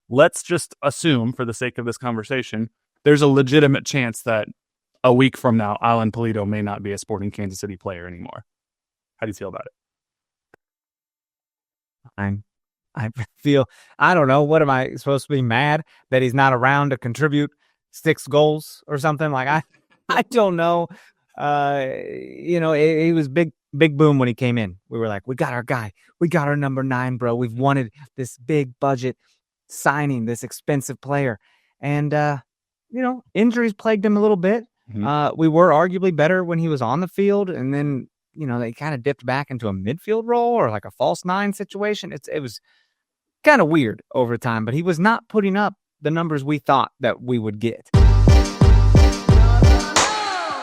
let's just assume, for the sake of this conversation, there's a legitimate chance that a week from now, Alan Pulido may not be a Sporting Kansas City player anymore. How do you feel about it? I feel, I don't know, what am I supposed to be mad that he's not around to contribute 6 goals or something? Like, I don't know. He was big boom when he came in. We were like, we got our guy. We got our number 9, bro. We've wanted this big budget signing, this expensive player. And, injuries plagued him a little bit. We were arguably better when he was on the field. And then, they kind of dipped back into a midfield role or like a false 9 situation. It was kind of weird over time, but he was not putting up the numbers we thought that we would get.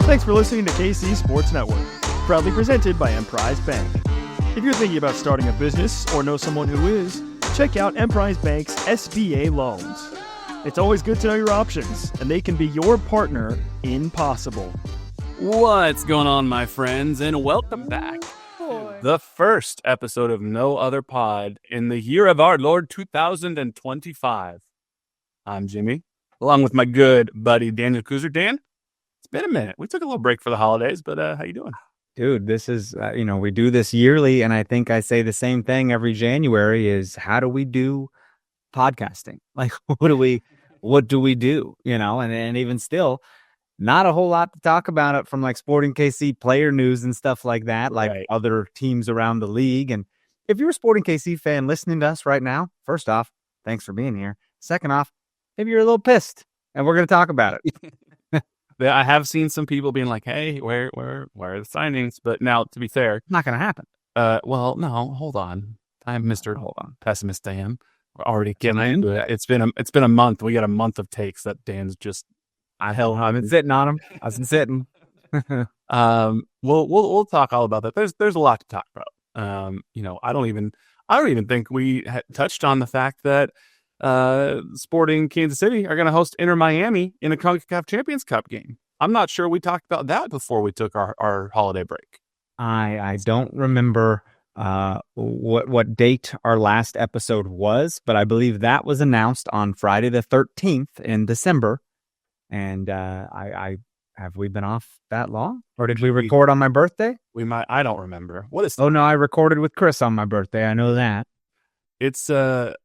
Thanks for listening to KC Sports Network, proudly presented by Emprise Bank. If you're thinking about starting a business or know someone who is, check out Emprise Bank's SBA loans. It's always good to know your options, and they can be your partner in possible. What's going on, my friends, and welcome back to the first episode of No Other Pod in the year of our Lord 2025. I'm Jimmy, along with my good buddy Daniel Kooser. Dan, it's been a minute. We took a little break for the holidays, but how you doing? Dude, this is, we do this yearly, and I think I say the same thing every January is, how do we do podcasting? Like, what do we do? And even still, not a whole lot to talk about it from like Sporting KC player news and stuff like that, like right. Other teams around the league. And if you're a Sporting KC fan listening to us right now, first off, thanks for being here. Second off, maybe you're a little pissed, and we're going to talk about it. I have seen some people being like, "Hey, where are the signings?" But now, to be fair, not going to happen. Well, no, hold on. I'm Mr. Hold on, pessimist. I am. We're already getting into it. It's been a month. We got a month of takes that Dan's just. I've been sitting on them. I've been sitting. We'll talk all about that. There's a lot to talk about. I don't even think we touched on the fact that Sporting Kansas City are going to host Inter Miami in a CONCACAF Champions Cup game. I'm not sure we talked about that before we took our holiday break. I don't remember what date our last episode was, but I believe that was announced on Friday the 13th in December. And have we been off that long, or did we record on my birthday? We might. I don't remember. What is? Oh no, I recorded with Chris on my birthday. I know that. It's time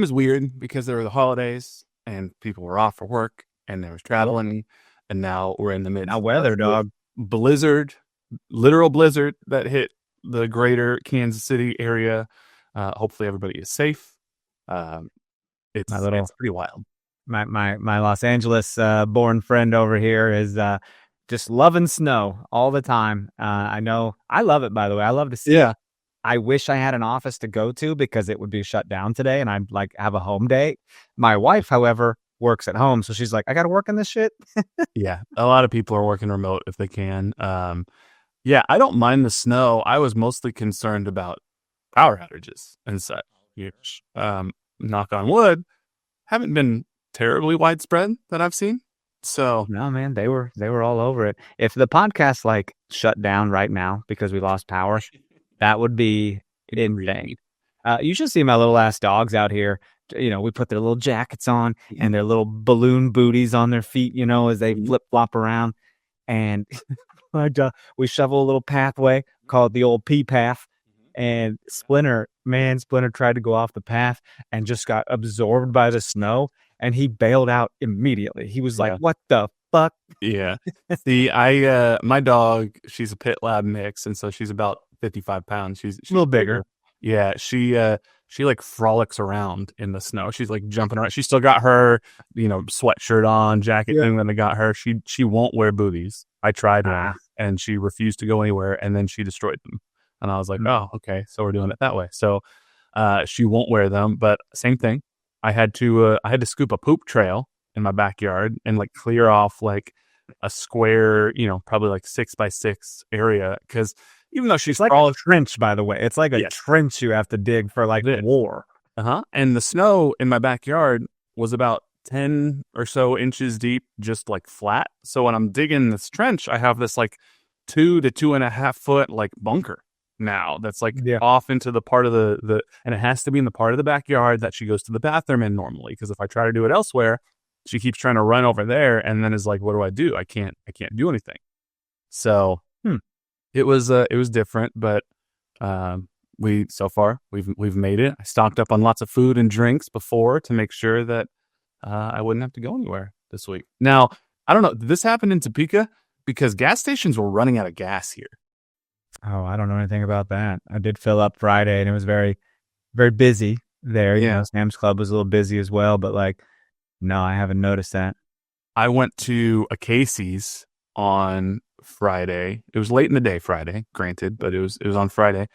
is weird because there were the holidays and people were off for work and there was traveling, and now we're in the midst. Now weather, dog. Literal blizzard that hit the greater Kansas City area. Hopefully everybody is safe. It's pretty wild. My Los Angeles born friend over here is just loving snow all the time. I know. I love it, by the way. I love to see it. I wish I had an office to go to because it would be shut down today and I'd like have a home day. My wife, however, works at home. So she's like, I got to work on this shit. Yeah. A lot of people are working remote if they can. I don't mind the snow. I was mostly concerned about power outages and such. Knock on wood, haven't been terribly widespread that I've seen. So no, man, they were all over it. If the podcast like shut down right now because we lost power, that would be insane. You should see my little ass dogs out here. We put their little jackets on and their little balloon booties on their feet, as they flip flop around. And we shovel a little pathway called the old pea path. And Splinter tried to go off the path and just got absorbed by the snow. And he bailed out immediately. He was like, what the fuck? Yeah. See, my dog, she's a pit lab mix. And so she's about 55 pounds. She's a little bigger. Yeah. She like frolics around in the snow. She's like jumping around. She still got her, sweatshirt on, jacket thing that I got her. She won't wear booties. I tried her and she refused to go anywhere. And then she destroyed them. And I was like, oh, okay. So we're doing it that way. So she won't wear them, but same thing. I had to scoop a poop trail in my backyard and like clear off like a square, probably like 6x6 area. Cause even though she's like a trench, by the way, it's like a trench you have to dig for like war. And the snow in my backyard was about 10 or so inches deep, just like flat. So when I'm digging this trench, I have this like 2 to 2.5 foot like bunker now that's like off into the part of the and it has to be in the part of the backyard that she goes to the bathroom in normally, because if I try to do it elsewhere, she keeps trying to run over there and then is like, what do? I can't do anything. So it was different, but we've made it. I stocked up on lots of food and drinks before to make sure that I wouldn't have to go anywhere this week. Now, I don't know, did this happen in Topeka? Because gas stations were running out of gas here. Oh, I don't know anything about that. I did fill up Friday, and it was very, very busy there. You know, Sam's Club was a little busy as well, but like, no, I haven't noticed that. I went to a Casey's on Friday. It was late in the day Friday, granted, but it was on Friday,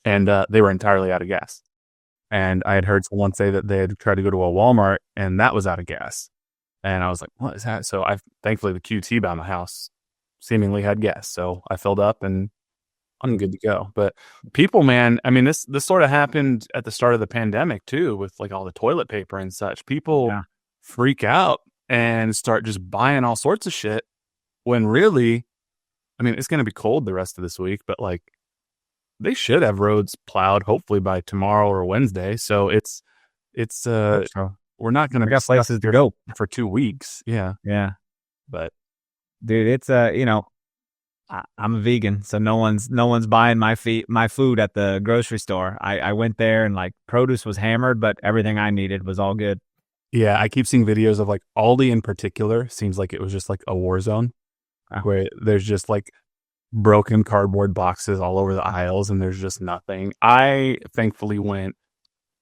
and they were entirely out of gas. And I had heard someone say that they had tried to go to a Walmart, and that was out of gas. And I was like, what is that? So thankfully the QT by my house seemingly had gas, so I filled up and I'm good to go. But people, man, I mean, this sort of happened at the start of the pandemic too, with like all the toilet paper and such. People freak out and start just buying all sorts of shit when really, I mean, it's going to be cold the rest of this week, but like they should have roads plowed hopefully by tomorrow or Wednesday. So it's we're not going to got places to go for 2 weeks. Yeah. But dude, it's I'm a vegan, so no one's buying my food at the grocery store. I went there and like produce was hammered, but everything I needed was all good. Yeah, I keep seeing videos of like Aldi in particular. Seems like it was just like a war zone where there's just like broken cardboard boxes all over the aisles and there's just nothing. I thankfully went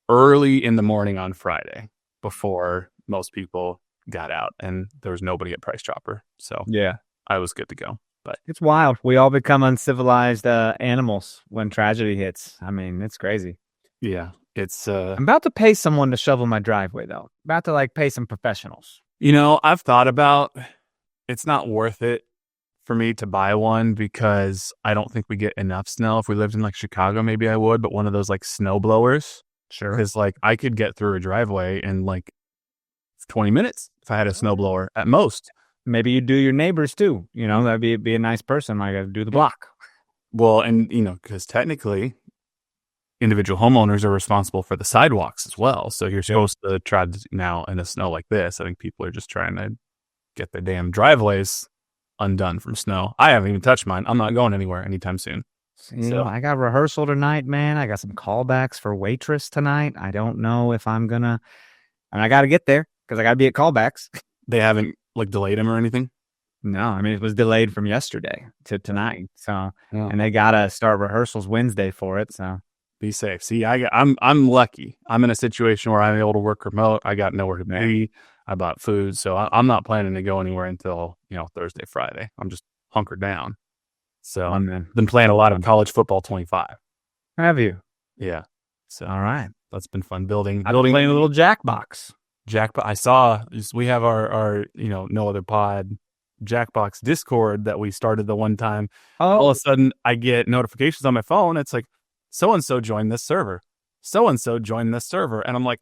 early in the morning on Friday before most people got out, and there was nobody at Price Chopper. So yeah, I was good to go. But it's wild. We all become uncivilized animals when tragedy hits. I mean, it's crazy. Yeah, it's. I'm about to pay someone to shovel my driveway, though. About to like pay some professionals. You know, I've thought about. It's not worth it for me to buy one because I don't think we get enough snow. If we lived in like Chicago, maybe I would. But one of those like snow blowers, sure, because like I could get through a driveway in like 20 minutes if I had a snowblower at most. Maybe you do your neighbors too. You know, that'd be a nice person. I got to do the block. Well, and you know, because technically, individual homeowners are responsible for the sidewalks as well. So you're supposed to try to now in the snow like this. I think people are just trying to get their damn driveways undone from snow. I haven't even touched mine. I'm not going anywhere anytime soon. You know, I got rehearsal tonight, man. I got some callbacks for waitress tonight. I don't know if I'm gonna. I mean, I got to get there because I got to be at callbacks. They haven't like delayed him or anything? No, I mean, it was delayed from yesterday to tonight. So, and they got to start rehearsals Wednesday for it. So be safe. See, I'm lucky. I'm in a situation where I'm able to work remote. I got nowhere to be. I bought food. So I'm not planning to go anywhere until, Thursday, Friday. I'm just hunkered down. So I've been playing a lot of college football 25. Have you? Yeah. So all right. That's been fun building. I've been playing a little Jackbox. I saw we have our no other pod Jackbox Discord that we started the one time. All of a sudden I get notifications on my phone. It's like so and so joined this server. So and so joined this server, and I'm like,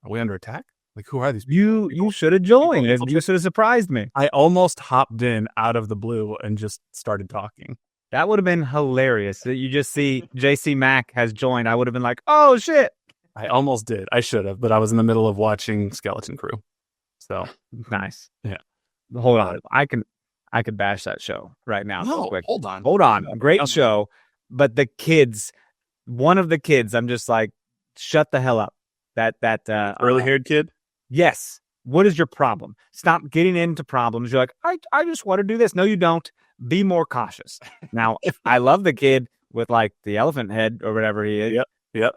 are we under attack? Like, who are these people? You should have joined. You should have surprised me. I almost hopped in out of the blue and just started talking. That would have been hilarious. You just see JC Mack has joined. I would have been like, oh shit. I almost did. I should have, but I was in the middle of watching Skeleton Crew. So nice. Yeah. Hold on. I could bash that show right now. No, quick. Hold on. Great show. But the kids, one of the kids, I'm just like, shut the hell up. That early-haired kid? Yes. What is your problem? Stop getting into problems. You're like, I just want to do this. No, you don't. Be more cautious. Now, I love the kid with like the elephant head or whatever he is. Yep.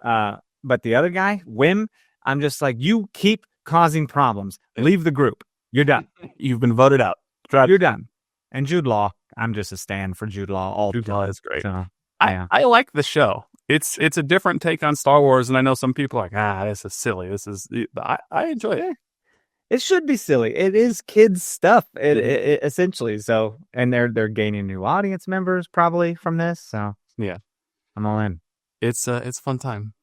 But the other guy, Wim, I'm just like, you keep causing problems. Leave the group. You're done. You've been voted out. You're done. And Jude Law, I'm just a stand for Jude Law. Jude Law is great. So, I like the show. It's a different take on Star Wars, and I know some people are like, this is silly. I enjoy it. It should be silly. It is kids stuff, it essentially. So, and they're gaining new audience members probably from this. So yeah, I'm all in. It's a fun time.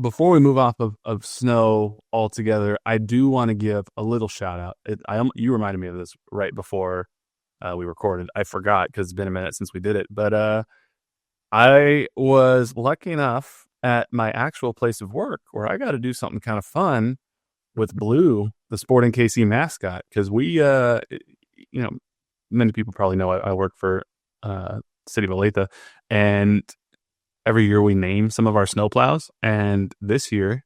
Before we move off of snow altogether, I do want to give a little shout out. You reminded me of this right before we recorded. I forgot because it's been a minute since we did it, but I was lucky enough at my actual place of work where I got to do something kind of fun with Blue, the Sporting KC mascot, because we, many people probably know I work for City of Olathe, and every year we name some of our snowplows, and this year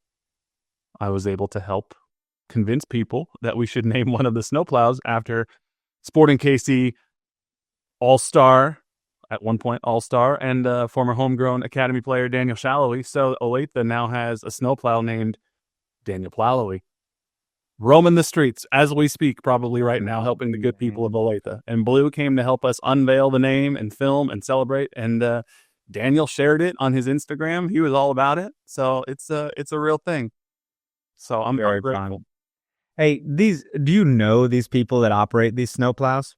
I was able to help convince people that we should name one of the snowplows after Sporting KC All-Star, at one point All-Star, and former homegrown academy player Daniel Shallowy. So Olathe now has a snowplow named Daniel Plalowy, roaming the streets as we speak, probably right now, helping the good people of Olathe. And Blue came to help us unveil the name and film and celebrate. And Daniel shared it on his Instagram. He was all about it. So it's a real thing. So I'm very grateful. Hey, do you know these people that operate these snowplows?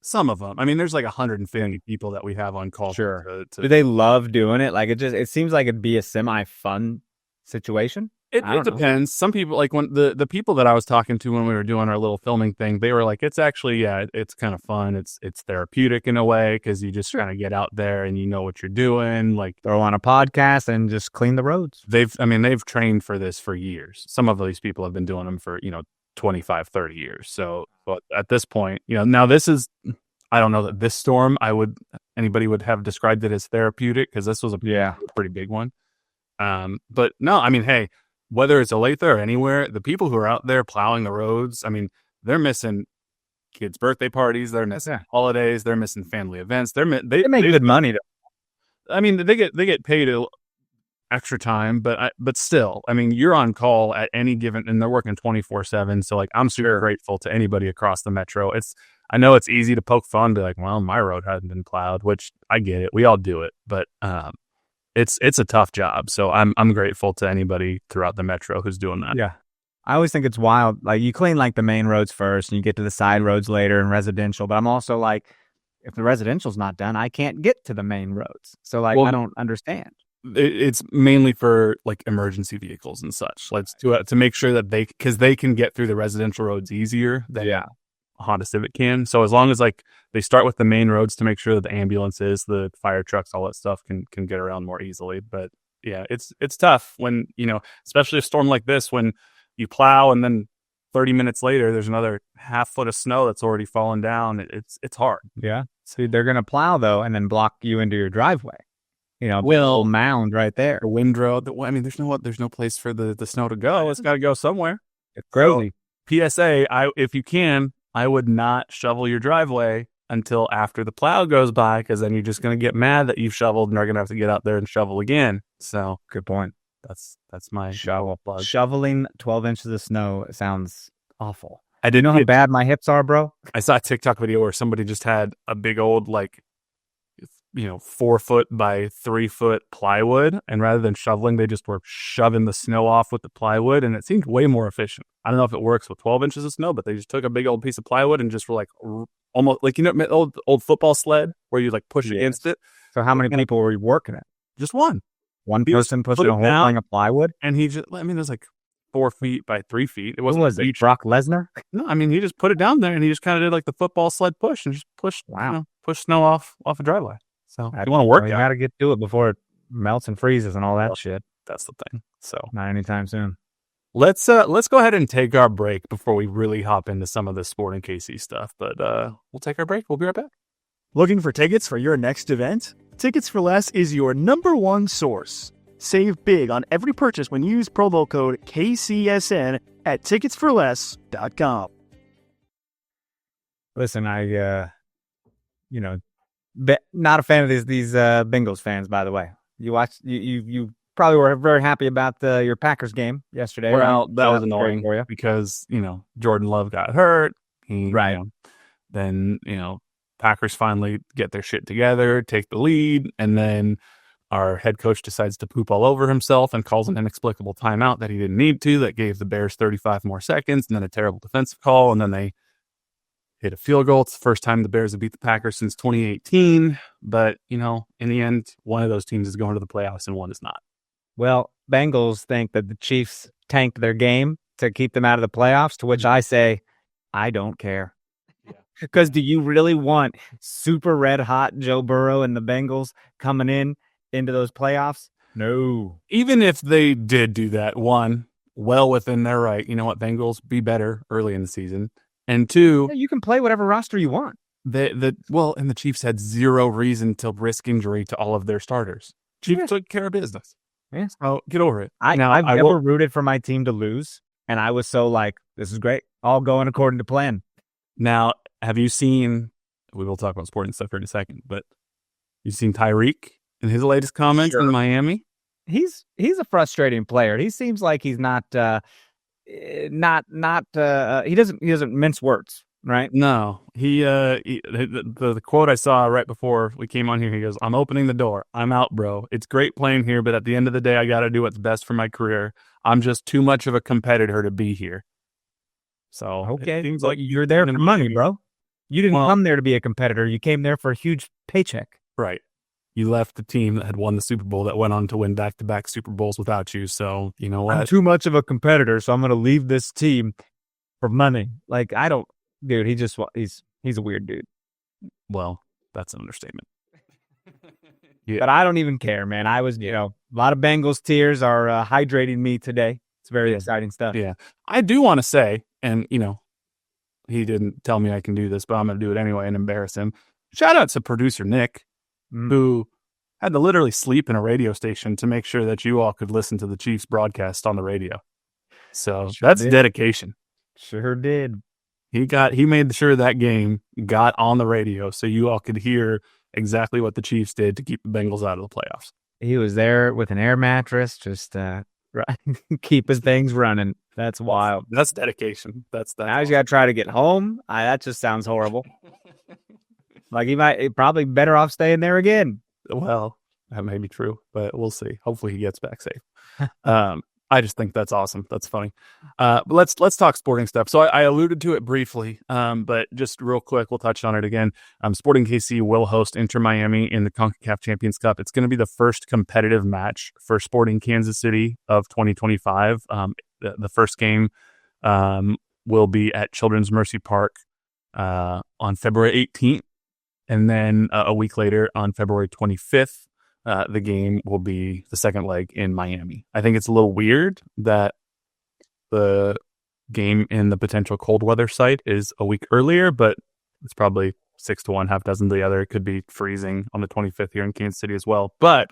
Some of them. I mean, there's like 150 people that we have on call. Sure. Do they love doing it? Like it seems like it'd be a semi-fun situation. It depends. Some people, like when the people that I was talking to when we were doing our little filming thing, they were like, it's actually, it's kind of fun. It's therapeutic in a way because you just kind of get out there and you know what you're doing. Like throw on a podcast and just clean the roads. They've trained for this for years. Some of these people have been doing them for, 25, 30 years. So but at this point, now this is, I don't know that this storm, anybody would have described it as therapeutic because this was a pretty big one. But no, I mean, hey, whether it's Olathe or anywhere, the people who are out there plowing the roads, I mean, they're missing kids' birthday parties, they're missing holidays, they're missing family events. They make good money. I mean, they get paid extra time, but still, I mean, you're on call at any given, and they're working 24/7. So like, I'm super grateful to anybody across the metro. I know it's easy to poke fun and be like, well, my road hasn't been plowed, which I get it. We all do it, but it's a tough job. So I'm grateful to anybody throughout the metro who's doing that. Yeah. I always think it's wild. Like you clean like the main roads first and you get to the side roads later and residential. But I'm also like, if the residential's not done, I can't get to the main roads. So like, I don't understand. It's mainly for like emergency vehicles and such. Like to make sure that because they can get through the residential roads easier than Honda Civic can. So as long as like they start with the main roads to make sure that the ambulances, the fire trucks, all that stuff can get around more easily. But yeah, it's tough when, especially a storm like this, when you plow and then 30 minutes later, there's another half foot of snow that's already fallen down. It's hard. Yeah. So they're going to plow though, and then block you into your driveway. Little mound right there. A windrow. I mean, there's no place for the snow to go. It's got to go somewhere. It's crazy. So, PSA, if you can, I would not shovel your driveway until after the plow goes by, because then you're just going to get mad that you've shoveled and are going to have to get out there and shovel again. So good point. That's my shovel plug. Shoveling 12 inches of snow sounds awful. I didn't know how bad my hips are, bro. I saw a TikTok video where somebody just had a big old 4 foot by 3 foot plywood, and rather than shoveling, they just were shoving the snow off with the plywood, and it seemed way more efficient. I don't know if it works with 12 inches of snow, but they just took a big old piece of plywood and just were like almost like old football sled where you like push against it. So how many people were you working at? Just one. One person pushing a whole thing of plywood, and he just, it was like 4 feet by 3 feet. It wasn't. Who was it? Brock Lesnar? No, I mean, he just put it down there and he just kind of did like the football sled push and just pushed. Wow. Push snow off a driveway. So you want to work. You got to get to it before it melts and freezes and all that shit. That's the thing. So not anytime soon. Let's go ahead and take our break before we really hop into some of the Sporting KC stuff. But we'll take our break. We'll be right back. Looking for tickets for your next event? Tickets for Less is your number one source. Save big on every purchase when you use promo code KCSN at ticketsforless.com. Listen, not a fan of these Bengals fans, by the way. You probably were very happy about your Packers game yesterday. Well, that was annoying for you because, Jordan Love got hurt. Then, Packers finally get their shit together, take the lead, and then our head coach decides to poop all over himself and calls an inexplicable timeout that he didn't need to, that gave the Bears 35 more seconds, and then a terrible defensive call, and then they hit a field goal. It's the first time the Bears have beat the Packers since 2018. But, in the end, one of those teams is going to the playoffs and one is not. Well, Bengals think that the Chiefs tanked their game to keep them out of the playoffs, to which I say, I don't care. Because do you really want super red hot Joe Burrow and the Bengals coming in into those playoffs? No. Even if they did do that, one, well within their right. You know what, Bengals, be better early in the season. And two, you can play whatever roster you want. And the Chiefs had zero reason to risk injury to all of their starters. Chiefs took care of business. Yes. Oh, get over it. I've never rooted for my team to lose, and I was so like, this is great. All going according to plan. Now, have you seen, we will talk about sporting stuff here in a second, but you've seen Tyreek in his latest comments in Miami? He's a frustrating player. He seems like he's not he doesn't mince words, right? No. The quote I saw right before we came on here, he goes, "I'm opening the door. I'm out, bro. It's great playing here, but at the end of the day, I got to do what's best for my career. I'm just too much of a competitor to be here." So, okay, it seems like you're there for money, bro. You didn't come there to be a competitor. You came there for a huge paycheck. Right. You left the team that had won the Super Bowl that went on to win back-to-back Super Bowls without you. So, you know what? I'm too much of a competitor, so I'm going to leave this team for money. Like, I don't, dude, he's a weird dude. Well, that's an understatement. Yeah. But I don't even care, man. I was, a lot of Bengals tears are hydrating me today. It's very exciting stuff. Yeah. I do want to say, and, he didn't tell me I can do this, but I'm going to do it anyway and embarrass him. Shout out to producer Nick, who had to literally sleep in a radio station to make sure that you all could listen to the Chiefs broadcast on the radio. So that's dedication. Sure did. He made sure that game got on the radio so you all could hear exactly what the Chiefs did to keep the Bengals out of the playoffs. He was there with an air mattress, just keep his things running. That's wild. That's dedication. That's now he's got to try to get home. That just sounds horrible. Like he probably better off staying there again. Well, that may be true, but we'll see. Hopefully he gets back safe. I just think that's awesome. That's funny. But let's talk sporting stuff. So I alluded to it briefly, but just real quick, we'll touch on it again. Sporting KC will host Inter Miami in the CONCACAF Champions Cup. It's going to be the first competitive match for Sporting Kansas City of 2025. The first game will be at Children's Mercy Park on February 18th. And then a week later, on February 25th, the game will be the second leg in Miami. I think it's a little weird that the game in the potential cold weather site is a week earlier, but it's probably 6-1, half dozen to the other. It could be freezing on the 25th here in Kansas City as well. But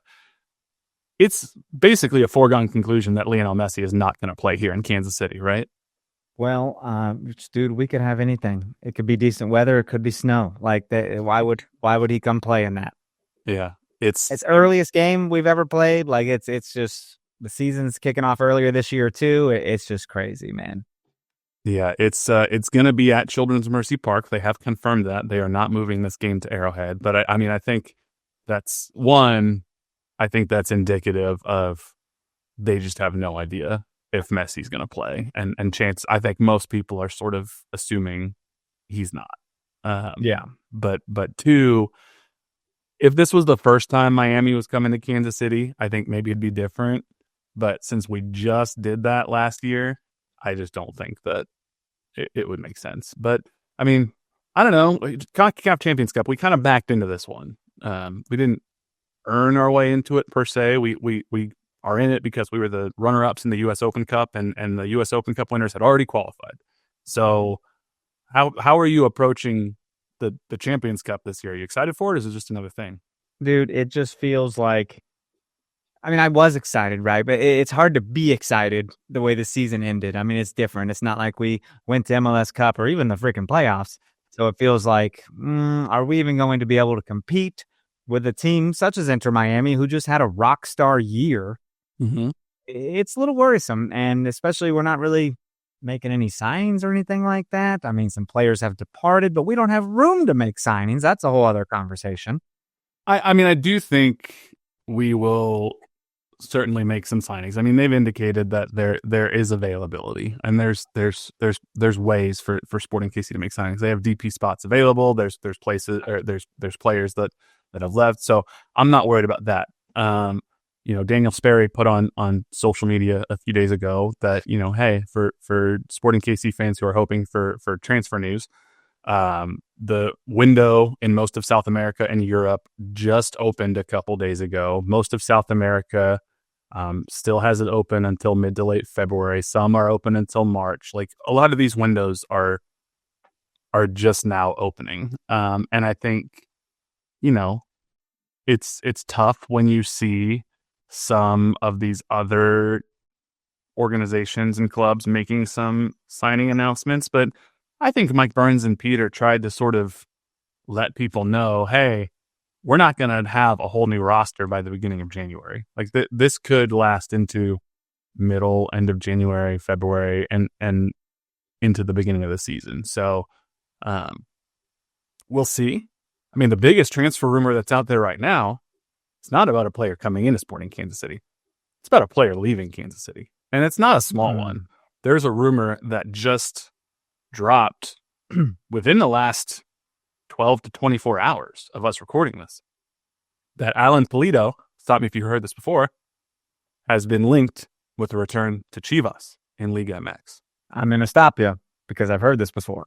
it's basically a foregone conclusion that Lionel Messi is not going to play here in Kansas City, right? Well, dude, we could have anything. It could be decent weather. It could be snow. Like, why would he come play in that? Yeah, it's earliest game we've ever played. Like, it's just the season's kicking off earlier this year too. It's just crazy, man. Yeah, it's going to be at Children's Mercy Park. They have confirmed that they are not moving this game to Arrowhead. But I think that's one. I think that's indicative of they just have no idea if Messi's going to play, and chance. I think most people are sort of assuming he's not. Yeah, but two, if this was the first time Miami was coming to Kansas City, I think maybe it'd be different. But since we just did that last year, I just don't think that it would make sense. But I mean, I don't know. CONCACAF Champions Cup, we kind of backed into this one. We didn't earn our way into it per se. We are in it because we were the runner-ups in the U.S. Open Cup, and the U.S. Open Cup winners had already qualified. So how are you approaching the Champions Cup this year? Are you excited for it, or is it just another thing? Dude, it just feels like, I mean, I was excited, right? But it's hard to be excited the way the season ended. I mean, it's different. It's not like we went to MLS Cup or even the freaking playoffs. So it feels like, are we even going to be able to compete with a team such as Inter Miami, who just had a rock star year? Mm-hmm. It's a little worrisome, and especially we're not really making any signings or anything like that. I mean, some players have departed, but we don't have room to make signings. That's a whole other conversation. I mean, I do think we will certainly make some signings. I mean, they've indicated that there is availability, and there's ways for Sporting KC to make signings. They have DP spots available. There's places, or there's players that have left. So I'm not worried about that. Daniel Sperry put on social media a few days ago that, hey, for Sporting KC fans who are hoping for transfer news, the window in most of South America and Europe just opened a couple days ago. Most of South America still has it open until mid to late February. Some are open until March. Like a lot of these windows are just now opening. And I think, it's tough when you see some of these other organizations and clubs making some signing announcements, but I think Mike Burns and Peter tried to sort of let people know, hey, we're not going to have a whole new roster by the beginning of January. Like this could last into end of January, February, and into the beginning of the season. So we'll see. I mean, the biggest transfer rumor that's out there right now, it's not about a player coming into Sporting Kansas City. It's about a player leaving Kansas City. And it's not a small one. There's a rumor that just dropped within the last 12 to 24 hours of us recording this, that Alan Pulido, stop me if you heard this before, has been linked with a return to Chivas in Liga MX. I'm going to stop you because I've heard this before.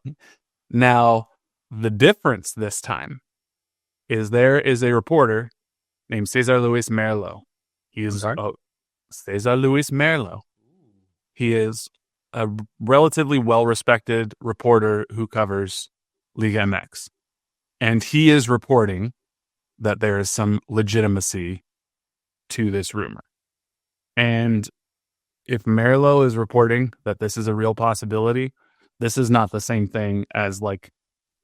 Now, the difference this time is there is a reporter named Cesar Luis Merlo. He is Cesar Luis Merlo. He is a relatively well-respected reporter who covers Liga MX. And he is reporting that there is some legitimacy to this rumor. And if Merlo is reporting that this is a real possibility, this is not the same thing as like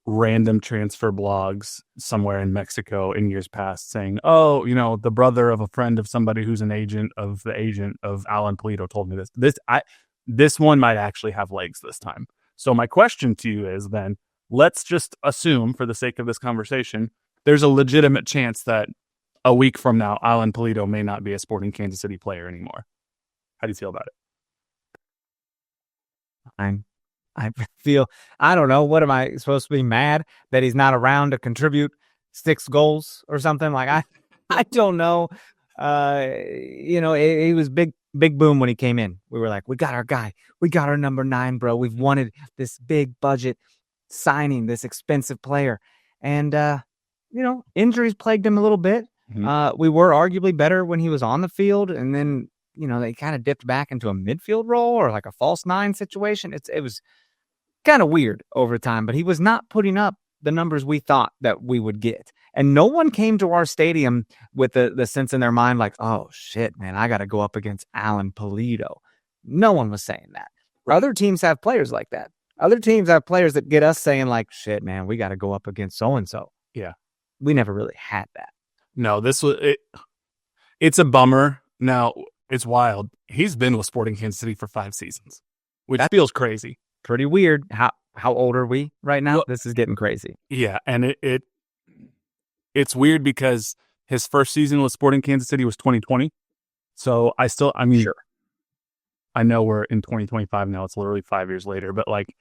random transfer blogs somewhere in Mexico in years past saying, oh, the brother of a friend of somebody who's an agent of the agent of Alan Pulido told me this. This one might actually have legs this time. So my question to you is then, let's just assume for the sake of this conversation, there's a legitimate chance that a week from now, Alan Pulido may not be a Sporting Kansas City player anymore. How do you feel about it? I feel, I don't know, what am I supposed to be mad that he's not around to contribute 6 goals or something? Like, I don't know. He was big boom when he came in. We were like, we got our guy. We got our number 9, bro. We've wanted this big budget signing, this expensive player. And, injuries plagued him a little bit. Mm-hmm. We were arguably better when he was on the field. And then, they kind of dipped back into a midfield role or like a false 9 situation. It was kind of weird over time, but he was not putting up the numbers we thought that we would get. And no one came to our stadium with the sense in their mind like, oh, shit, man, I got to go up against Alan Pulido. No one was saying that. Other teams have players like that. Other teams have players that get us saying like, shit, man, we got to go up against so-and-so. Yeah. We never really had that. No, this was it. It's a bummer. Now, it's wild. He's been with Sporting Kansas City for 5 seasons, which feels crazy. Pretty weird. How old are we right now? Well, this is getting crazy. Yeah, and it's weird because his first season with Sporting Kansas City was 2020. So sure. I know we're in 2025 now. It's literally 5 years later, but like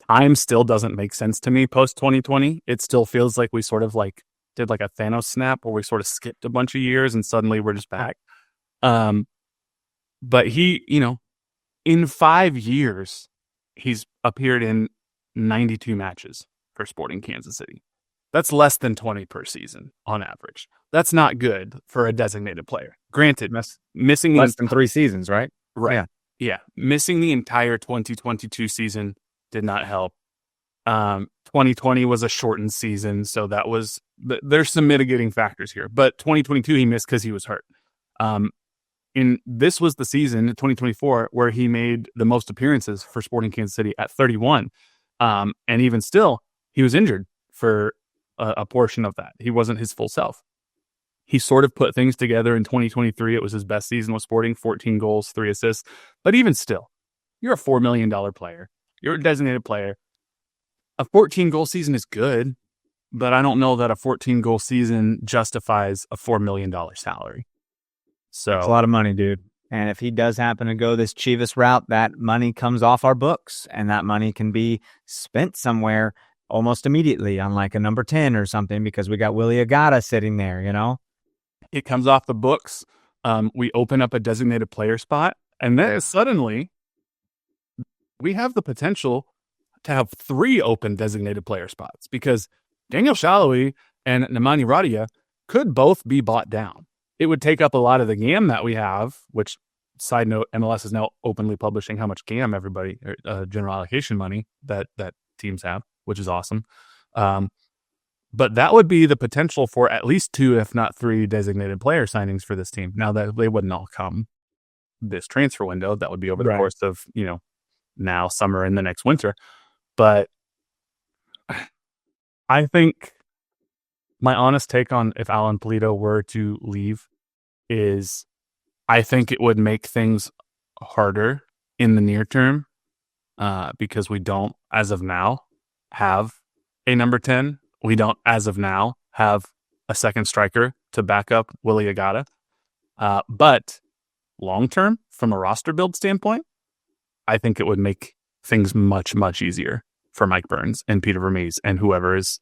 time still doesn't make sense to me post 2020. It still feels like we sort of like did like a Thanos snap where we sort of skipped a bunch of years and suddenly we're just back. But he, in 5 years, he's appeared in 92 matches for Sporting Kansas City. That's less than 20 per season on average. That's not good for a designated player. Granted, missing less than 3 seasons, right? Right. Yeah. Missing the entire 2022 season did not help. 2020 was a shortened season, so there's some mitigating factors here. But 2022 he missed because he was hurt. This was the season, 2024, where he made the most appearances for Sporting Kansas City at 31. And even still, he was injured for a portion of that. He wasn't his full self. He sort of put things together in 2023. It was his best season with Sporting, 14 goals, 3 assists. But even still, you're a $4 million player. You're a designated player. A 14-goal season is good, but I don't know that a 14-goal season justifies a $4 million salary. So it's a lot of money, dude. And if he does happen to go this Chivas route, that money comes off our books, and that money can be spent somewhere almost immediately on like a number 10 or something because we got Willie Agata sitting there, It comes off the books. We open up a designated player spot, and then suddenly we have the potential to have 3 open designated player spots because Daniel Shalhoub and Nemanja Radia could both be bought down. It would take up a lot of the GAM that we have, which, side note, MLS is now openly publishing how much GAM everybody, general allocation money that teams have, which is awesome. But that would be the potential for at least 2, if not 3 designated player signings for this team. Now that they wouldn't all come this transfer window, that would be over the course of, now summer and the next winter. But I think my honest take on if Alan Pulido were to leave is I think it would make things harder in the near term because we don't, as of now, have a number 10. We don't, as of now, have a second striker to back up Willie Agata. But long-term, from a roster build standpoint, I think it would make things much, much easier for Mike Burns and Peter Vermees and whoever is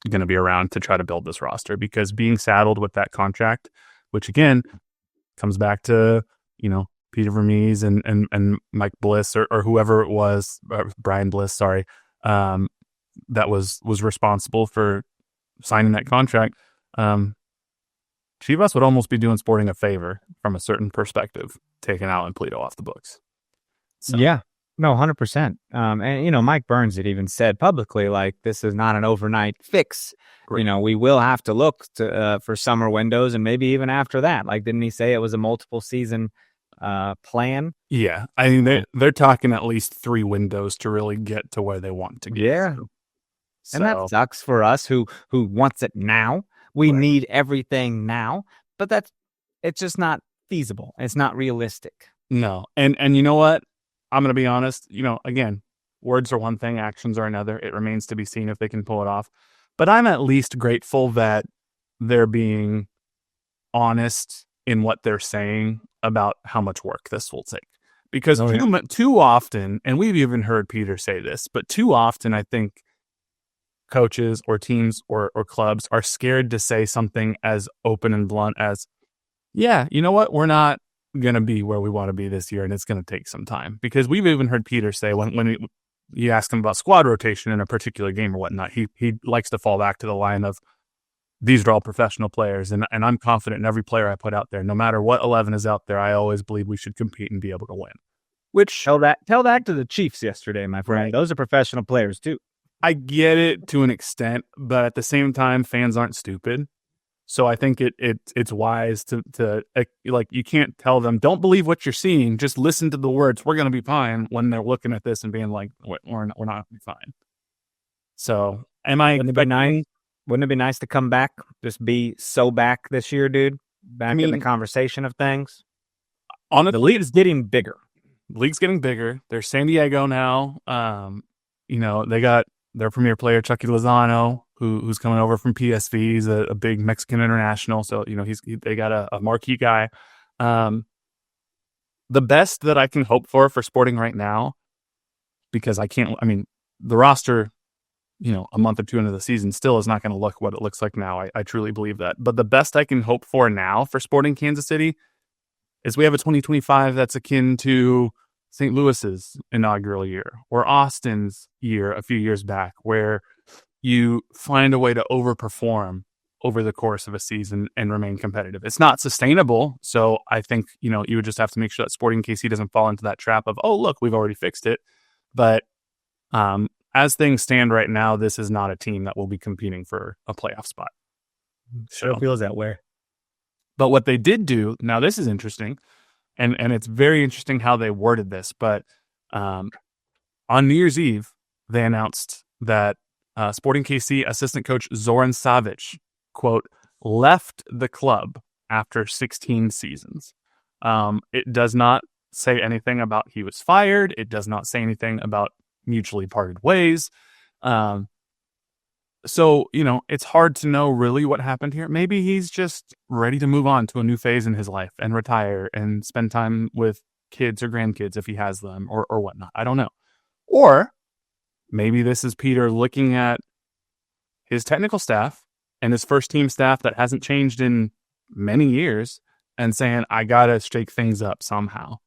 going to be around to try to build this roster. Because being saddled with that contract, which again comes back to, Peter Vermees and Mike Bliss or whoever it was, Brian Bliss, sorry, that was responsible for signing that contract. Chivas would almost be doing Sporting a favor from a certain perspective, taking Alan Pulido off the books. So. Yeah, no, 100%. And, Mike Burns had even said publicly, like, this is not an overnight fix. Right. We will have to look for summer windows and maybe even after that. Like, didn't he say it was a multiple season plan? Yeah, I mean, they're talking at least 3 windows to really get to where they want to get. Yeah. So. And that sucks for us who wants it now. We need everything now, but it's just not feasible. It's not realistic. No. And you know what? I'm going to be honest. Again, words are one thing, actions are another. It remains to be seen if they can pull it off. But I'm at least grateful that they're being honest in what they're saying about how much work this will take. Because too often, and we've even heard Peter say this, but too often I think coaches or teams or clubs are scared to say something as open and blunt as, yeah, you know what? We're not going to be where we want to be this year, and it's going to take some time. Because we've even heard Peter say when you ask him about squad rotation in a particular game or whatnot, he likes to fall back to the line of, these are all professional players, and I'm confident in every player I put out there. No matter what 11 is out there, I always believe we should compete and be able to win. Which tell that to the Chiefs yesterday, my friend. Right. Those are professional players too. I get it to an extent, but at the same time, fans aren't stupid. So I think it's wise to like, you can't tell them, don't believe what you're seeing. Just listen to the words. We're going to be fine, when they're looking at this and being like, we're not going to be fine. So Wouldn't it be nice to come back? Just be so back this year, dude. Back in the conversation of things. Honestly, the league is getting bigger. The league's getting bigger. There's San Diego now. They got their premier player, Chucky Lozano, who's coming over from PSV. He's a big Mexican international. So, they got a marquee guy. The best that I can hope for Sporting right now, because the roster, a month or 2 into the season still is not going to look what it looks like now. I truly believe that. But the best I can hope for now for Sporting Kansas City is we have a 2025 that's akin to St. Louis's inaugural year or Austin's year a few years back, where you find a way to overperform over the course of a season and remain competitive. It's not sustainable. So I think, you would just have to make sure that Sporting KC doesn't fall into that trap of, oh, look, we've already fixed it. But as things stand right now, this is not a team that will be competing for a playoff spot. Sure feels that way. But what they did do, now this is interesting, and it's very interesting how they worded this, but on New Year's Eve, they announced that Sporting KC assistant coach Zoran Savic, quote, left the club after 16 seasons. It does not say anything about he was fired. It does not say anything about mutually parted ways. So, it's hard to know really what happened here. Maybe he's just ready to move on to a new phase in his life and retire and spend time with kids or grandkids if he has them or whatnot. I don't know. Or maybe this is Peter looking at his technical staff and his first team staff that hasn't changed in many years and saying, I got to shake things up somehow.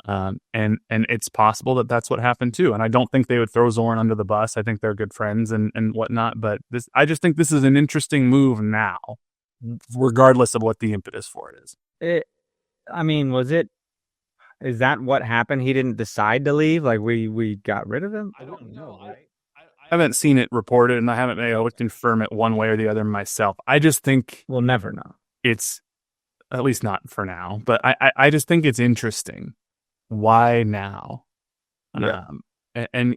And it's possible that that's what happened too. And I don't think they would throw Zorn under the bus. I think they're good friends and whatnot. But I just think this is an interesting move now, regardless of what the impetus for it is. Is that what happened? He didn't decide to leave? Like we got rid of him? I don't know. I haven't seen it reported, and I haven't been able to confirm it one way or the other myself. I just think we'll never know. It's at least not for now. But I just think it's interesting. Why now? Yeah. And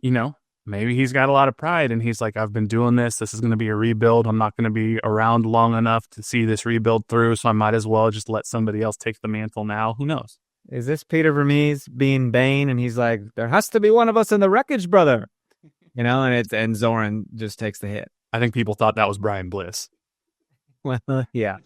maybe he's got a lot of pride and he's like, I've been doing this. This is going to be a rebuild. I'm not going to be around long enough to see this rebuild through. So I might as well just let somebody else take the mantle now. Who knows? Is this Peter Vermees being Bane? And he's like, there has to be one of us in the wreckage, brother. And Zoran just takes the hit. I think people thought that was Brian Bliss. Well, yeah.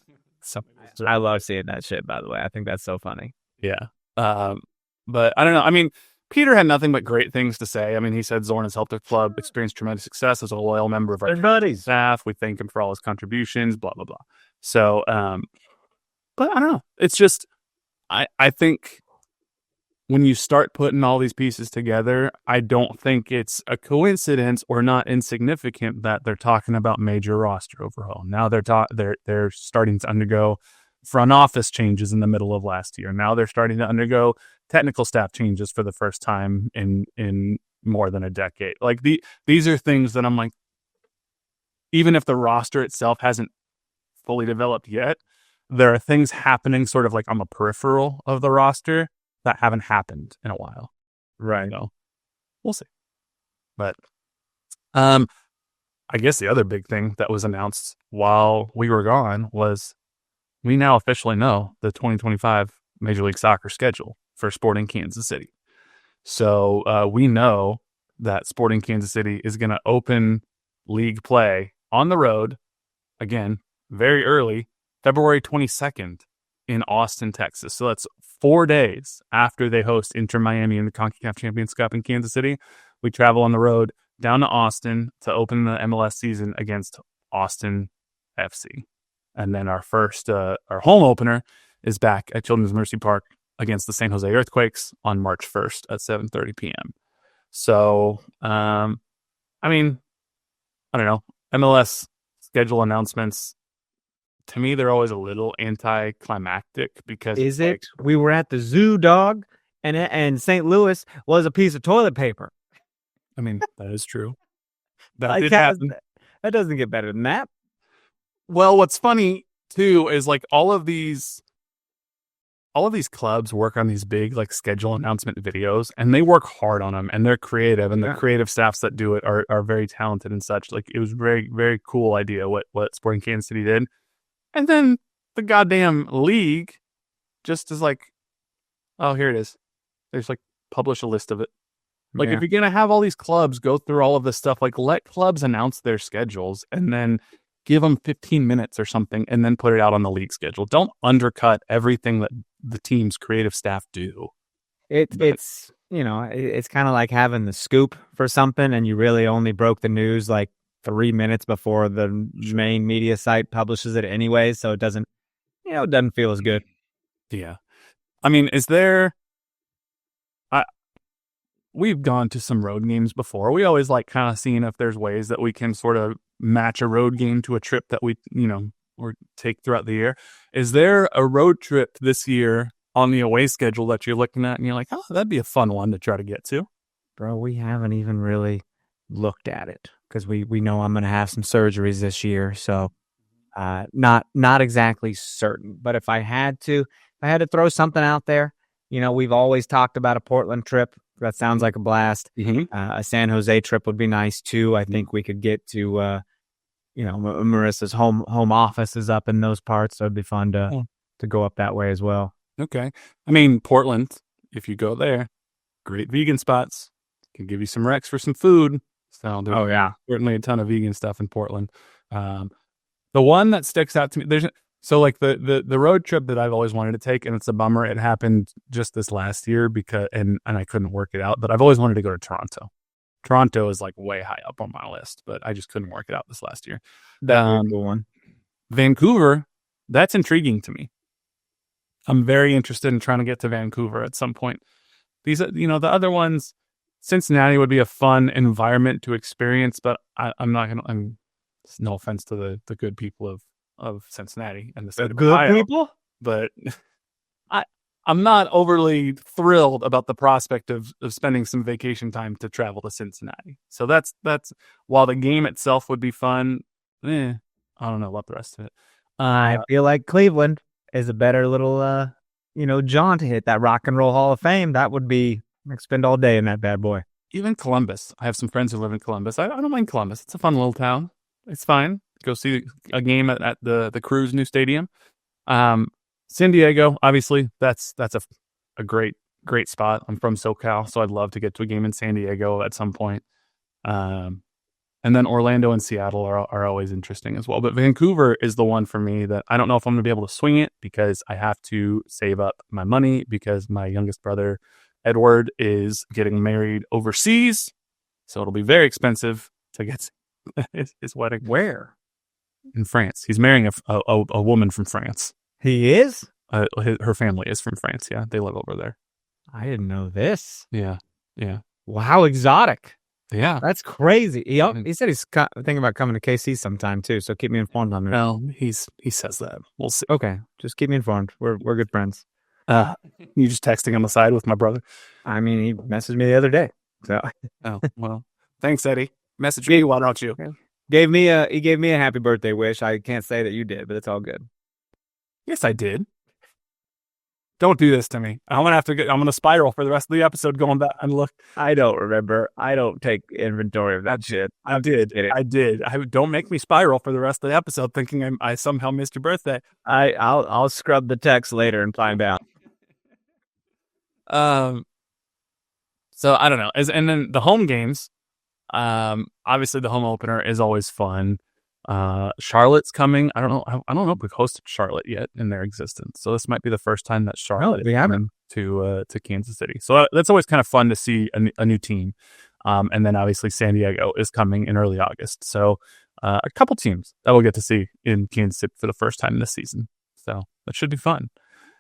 So I love seeing that shit, by the way. I think that's so funny. Yeah. But I don't know. I mean, Peter had nothing but great things to say. I mean, he said Zorn has helped the club experience tremendous success as a loyal member of our staff. We thank him for all his contributions, blah, blah, blah. So, but I don't know. It's just, I think when you start putting all these pieces together, I don't think it's a coincidence or not insignificant that they're talking about major roster overhaul. Now they're starting to undergo front office changes in the middle of last year. Now they're starting to undergo technical staff changes for the first time in more than a decade. Like these are things that I'm like, even if the roster itself hasn't fully developed yet, there are things happening sort of like on the peripheral of the roster that haven't happened in a while. Right. So we'll see. But I guess the other big thing that was announced while we were gone was we now officially know the 2025 Major League Soccer schedule for Sporting Kansas City. So we know that Sporting Kansas City is going to open league play on the road, again, very early, February 22nd in Austin, Texas. So that's 4 days after they host Inter Miami in the CONCACAF Champions Cup in Kansas City. We travel on the road down to Austin to open the MLS season against Austin FC. And then our home opener is back at Children's Mercy Park against the San Jose Earthquakes on March 1st at 7:30 p.m. So, I mean, I don't know. MLS schedule announcements, to me, they're always a little anticlimactic because... Is it? We were at the zoo, dog, and St. Louis was a piece of toilet paper. I mean, that is true. That did happen. That doesn't get better than that. Well, what's funny too is like all of these clubs work on these big like schedule announcement videos, and they work hard on them, and they're creative, and the creative staffs that do it are very talented and such. Like it was very, very cool idea what Sporting Kansas City did, and then the goddamn league just is like, oh, here it is. There's like publish a list of it. Like if you're gonna have all these clubs go through all of this stuff, like let clubs announce their schedules and then give them 15 minutes or something and then put it out on the league schedule. Don't undercut everything that the team's creative staff do. It's kind of like having the scoop for something and you really only broke the news like 3 minutes before the main media site publishes it anyway. So it doesn't feel as good. Yeah. I mean, we've gone to some road games before. We always like kind of seeing if there's ways that we can sort of match a road game to a trip that we, or take throughout the year. Is there a road trip this year on the away schedule that you're looking at and you're like, oh, that'd be a fun one to try to get to? Bro, we haven't even really looked at it because we know I'm going to have some surgeries this year. So not exactly certain. But if I had to throw something out there, we've always talked about a Portland trip. That sounds like a blast. Mm-hmm. A San Jose trip would be nice too. I think we could get to, Marissa's home office is up in those parts, so it'd be fun to go up that way as well. Okay, I mean Portland. If you go there, great vegan spots. Can give you some recs for some food. So certainly a ton of vegan stuff in Portland. The one that sticks out to me, So like the road trip that I've always wanted to take, and it's a bummer, it happened just this last year because I couldn't work it out, but I've always wanted to go to Toronto. Toronto is like way high up on my list, but I just couldn't work it out this last year. That's the one. Vancouver, that's intriguing to me. I'm very interested in trying to get to Vancouver at some point. These, the other ones, Cincinnati would be a fun environment to experience, but I'm not going to, no offense to the good people of Cincinnati and the state of Good Ohio, people? but I'm not overly thrilled about the prospect of spending some vacation time to travel to Cincinnati. So that's while the game itself would be fun, I don't know about the rest of it. I feel like Cleveland is a better little, jaunt to hit that Rock and Roll Hall of Fame. That would be, like, spend all day in that bad boy. Even Columbus. I have some friends who live in Columbus. I don't mind Columbus. It's a fun little town. It's fine. Go see a game at the Crew's new stadium. San Diego, obviously, that's a great spot. I'm from SoCal, so I'd love to get to a game in San Diego at some point. And then Orlando and Seattle are always interesting as well. But Vancouver is the one for me that I don't know if I'm going to be able to swing it because I have to save up my money because my youngest brother, Edward, is getting married overseas. So it'll be very expensive to get his wedding. Where? In France. He's marrying a woman from France. He is? Her family is from France. Yeah, they live over there. I didn't know this. Yeah. Wow, how exotic. Yeah. That's crazy. He said he's thinking about coming to KC sometime too, so keep me informed on it. Well, he says that. We'll see. Okay, just keep me informed. We're good friends. You just texting on the side with my brother? I mean, he messaged me the other day. So. Oh, well, thanks, Eddie. Message me, why don't you? He gave me a happy birthday wish. I can't say that you did, but it's all good. Yes, I did. Don't do this to me. I'm gonna spiral for the rest of the episode going back and look. I don't remember. I don't take inventory of that shit. I did. Don't make me spiral for the rest of the episode thinking I somehow missed your birthday. I'll scrub the text later and find out. So I don't know. And then the home games, obviously the home opener is always fun. Charlotte's coming. I don't know if we've hosted Charlotte yet in their existence. So this might be the first time that Charlotte is coming to Kansas City. So that's always kind of fun to see a new team. And then obviously San Diego is coming in early August. So a couple teams that we'll get to see in Kansas City for the first time this season. So that should be fun.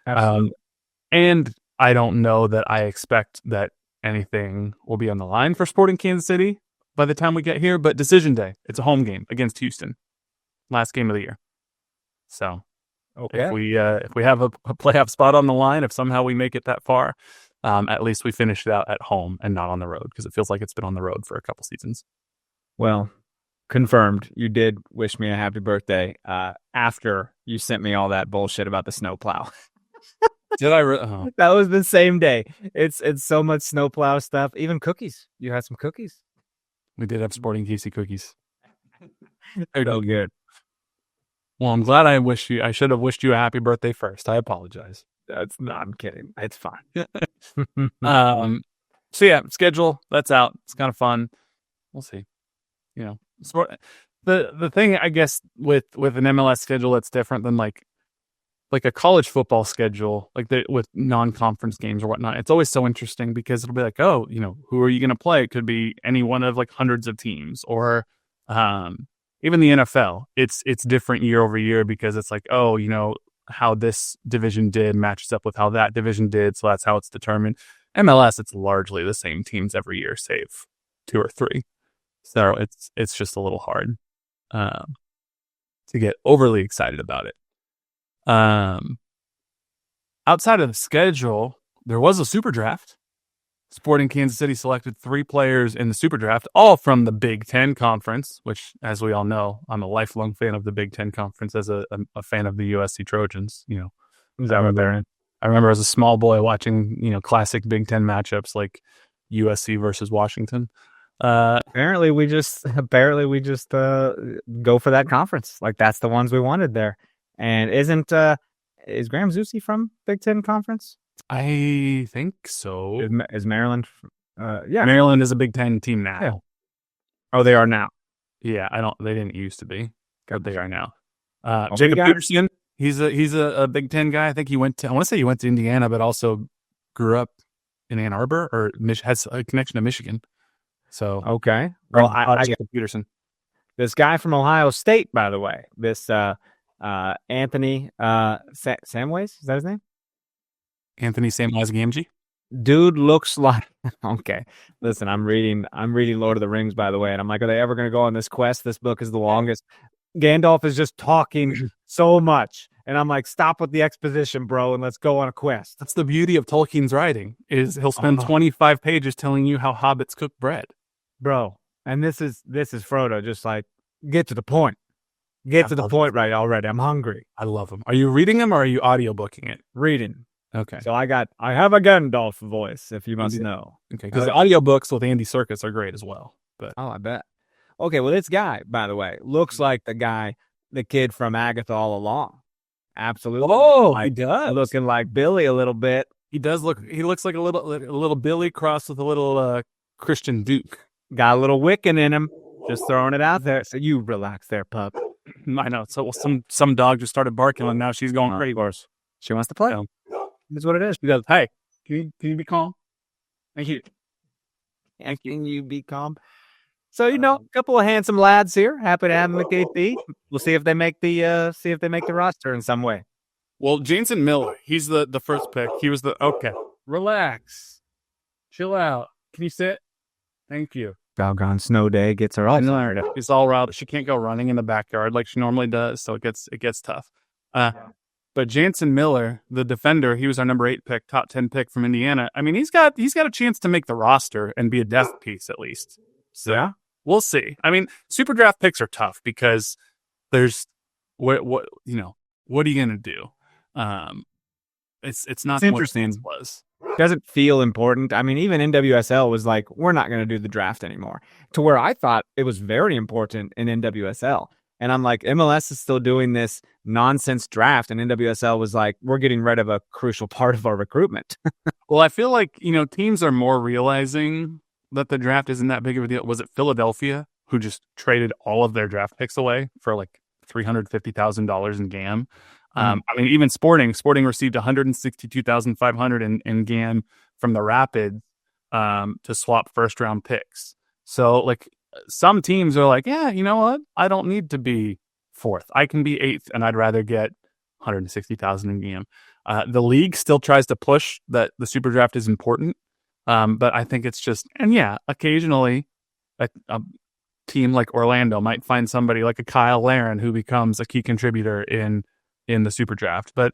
And I don't know that I expect that anything will be on the line for Sporting Kansas City by the time we get here, but decision day, it's a home game against Houston, last game of the year. So if we have a playoff spot on the line, if somehow we make it that far, at least we finish it out at home and not on the road, because it feels like it's been on the road for a couple seasons. Well, confirmed. You did wish me a happy birthday after you sent me all that bullshit about the snowplow. Did I? That was the same day. It's so much snowplow stuff. Even cookies. You had some cookies. We did have Sporting KC cookies. They're no good. Well, I'm glad I should have wished you a happy birthday first. I apologize. I'm kidding. It's fine. So yeah, schedule, that's out. It's kind of fun. We'll see. The thing, I guess, with an MLS schedule that's different than like a college football schedule, with non-conference games or whatnot, it's always so interesting because it'll be like, oh, who are you going to play? It could be any one of like hundreds of teams, or even the NFL. It's different year over year because it's like, oh, how this division did matches up with how that division did, so that's how it's determined. MLS, it's largely the same teams every year, save 2 or 3. So it's just a little hard to get overly excited about it. Outside of the schedule, there was a super draft. Sporting Kansas City selected 3 players in the super draft, all from the Big Ten Conference, which, as we all know, I'm a lifelong fan of the Big Ten Conference as a fan of the USC Trojans. Is that what they're in? I remember as a small boy watching, classic Big Ten matchups like USC versus Washington. Apparently we just go for that conference. Like, that's the ones we wanted there. And is Graham Zusi from Big Ten Conference? I think so. Is Maryland? Yeah, Maryland is a Big Ten team now. Yeah. Oh, they are now. Yeah, they didn't used to be, but they are now. Jacob Peterson, he's a Big Ten guy. I think I want to say he went to Indiana, but also grew up in Ann Arbor, or has a connection to Michigan. So okay. Well, I Jacob Peterson. This guy from Ohio State, by the way, this Anthony Samways, is that his name? Anthony Samwise Gamgee? Dude looks like okay. Listen, I'm reading Lord of the Rings, by the way, and I'm like, are they ever going to go on this quest? This book is the longest. Gandalf is just talking so much, and I'm like, stop with the exposition, bro, and let's go on a quest. That's the beauty of Tolkien's writing, is he'll spend 25 pages telling you how hobbits cook bread, bro. And this is Frodo, just like, get to the point. Get to the point right already. I'm hungry. I love him. Are you reading him or are you audiobooking it? Reading. Okay. So I have a Gandalf voice, if you must know. Okay, because the audiobooks with Andy Serkis are great as well. But I bet. Okay, well, this guy, by the way, looks like the kid from Agatha All Along. Absolutely. Oh, he does. Looking like Billy a little bit. He looks like a little Billy crossed with a little Christian Duke. Got a little Wiccan in him. Just throwing it out there. So you relax there, pup. I know. So some dog just started barking and now she's going crazy. Of course. She wants to play. That's what it is. She goes, hey, can you be calm? Thank you. And can you be calm? So, a couple of handsome lads here. Happy to have them at KC. We'll see if they make the roster in some way. Well, Jansen Miller, he's the first pick. He was okay. Relax. Chill out. Can you sit? Thank you. Doggone snow day gets her all. She's all riled. She can't go running in the backyard like she normally does, so it gets tough. But Jansen Miller, the defender, he was our number 8 pick, top 10 pick from Indiana. I mean, he's got a chance to make the roster and be a depth piece at least. So yeah, we'll see. I mean, super draft picks are tough because there's what are you gonna do? It's not interesting. Was. Doesn't feel important. I mean, even NWSL was like, we're not going to do the draft anymore. To where I thought it was very important in NWSL. And I'm like, MLS is still doing this nonsense draft. And NWSL was like, we're getting rid of a crucial part of our recruitment. Well, I feel like, teams are more realizing that the draft isn't that big of a deal. Was it Philadelphia who just traded all of their draft picks away for like $350,000 in GAM? I mean, even Sporting received $162,500 in GAM from the Rapids to swap first round picks. So like some teams are like, yeah, you know what? I don't need to be 4th. I can be 8th, and I'd rather get $160,000 in GAM. The league still tries to push that the super draft is important, but I think it's just, and yeah, occasionally a team like Orlando might find somebody like a Kyle Laren who becomes a key contributor in the super draft, but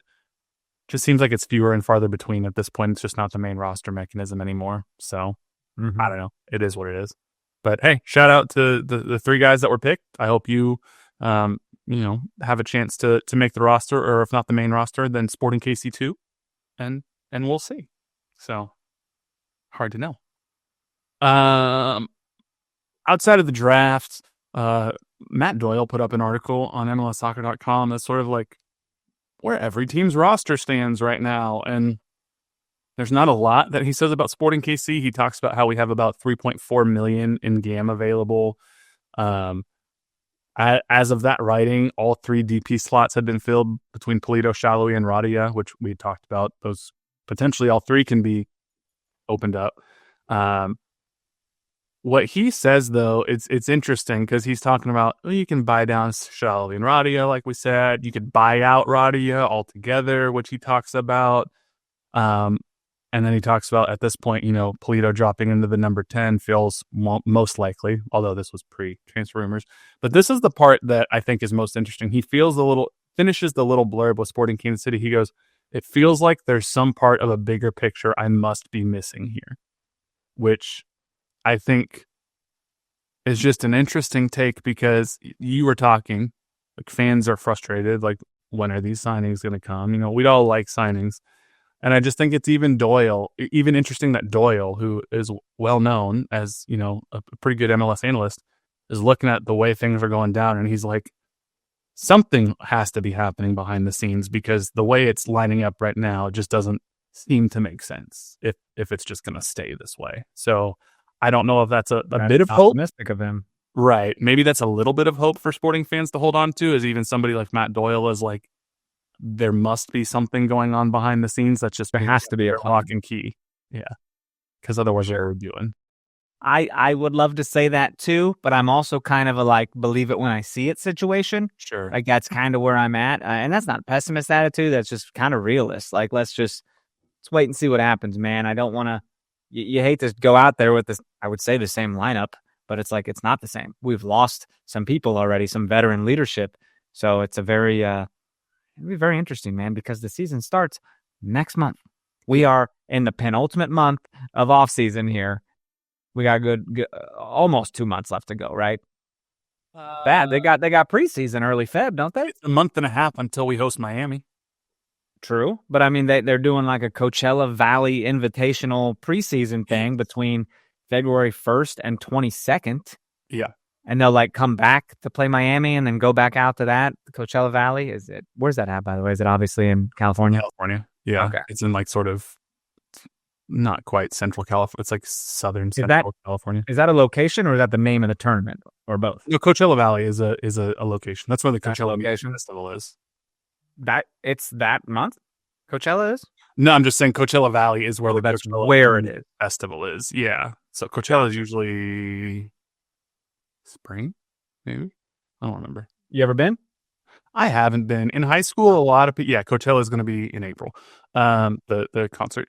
just seems like it's fewer and farther between at this point. It's just not the main roster mechanism anymore. So I don't know. It is what it is. But hey, shout out to the 3 guys that were picked. I hope you have a chance to make the roster, or if not the main roster, then Sporting KC 2, and we'll see. So hard to know. Outside of the draft, Matt Doyle put up an article on MLSsoccer.com that's sort of like where every team's roster stands right now. And there's not a lot that he says about Sporting KC. He talks about how we have about 3.4 million in GAM available. As of that writing, all 3 DP slots had been filled between Pulido, Shallowy, and Radia, which we talked about. Those potentially all 3 can be opened up. What he says, though, it's interesting because he's talking about, you can buy down Shallowy and Radia, like we said. You could buy out Radia altogether, which he talks about. And then he talks about, at this point, Pulido dropping into the number 10 feels most likely, although this was pre-transfer rumors. But this is the part that I think is most interesting. He finishes the little blurb with Sporting Kansas City. He goes, it feels like there's some part of a bigger picture I must be missing here, which I think is just an interesting take because you were talking, like fans are frustrated, like when are these signings going to come? We'd all like signings. And I just think it's even interesting that Doyle, who is well known as, a pretty good MLS analyst, is looking at the way things are going down. And he's like, something has to be happening behind the scenes because the way it's lining up right now just doesn't seem to make sense if it's just going to stay this way. So I don't know if that's a bit of hope. Optimistic of him. Right. Maybe that's a little bit of hope for Sporting fans to hold on to, as even somebody like Matt Doyle is like, there must be something going on behind the scenes. That's just, there has to be a lock and key. Yeah. Because otherwise, what are we doing? I would love to say that too, but I'm also kind of a believe it when I see it situation. Sure. That's kind of where I'm at. And that's not a pessimist attitude. That's just kind of realist. Let's just let's wait and see what happens, man. I don't want to. You hate to go out there with this. I would say the same lineup, but it's like it's not the same. We've lost some people already, some veteran leadership. So it's it'll be very interesting, man, because the season starts next month. We are in the penultimate month of off season here. We got good almost 2 months left to go, right? They got preseason early Feb, don't they? It's a month and a half until we host Miami. True, but I mean they're doing like a Coachella Valley Invitational preseason thing between February 1st and 22nd. Yeah. And they'll like come back to play Miami and then go back out to that Coachella Valley. Where's that at, by the way? Is it obviously in California? California. Yeah. Okay. It's in like sort of not quite central California. It's like southern central California. Is that a location or is that the name of the tournament or both? No, Coachella Valley is a location. That's where the Coachella location Festival is. It's that month? Coachella is? No, I'm just saying Coachella Valley is where that's Coachella where it is. Festival is. Yeah. So Coachella is usually spring, maybe. I don't remember. You ever been? I haven't been. In high school, a lot of people. Yeah, Coachella is going to be in April. The concert.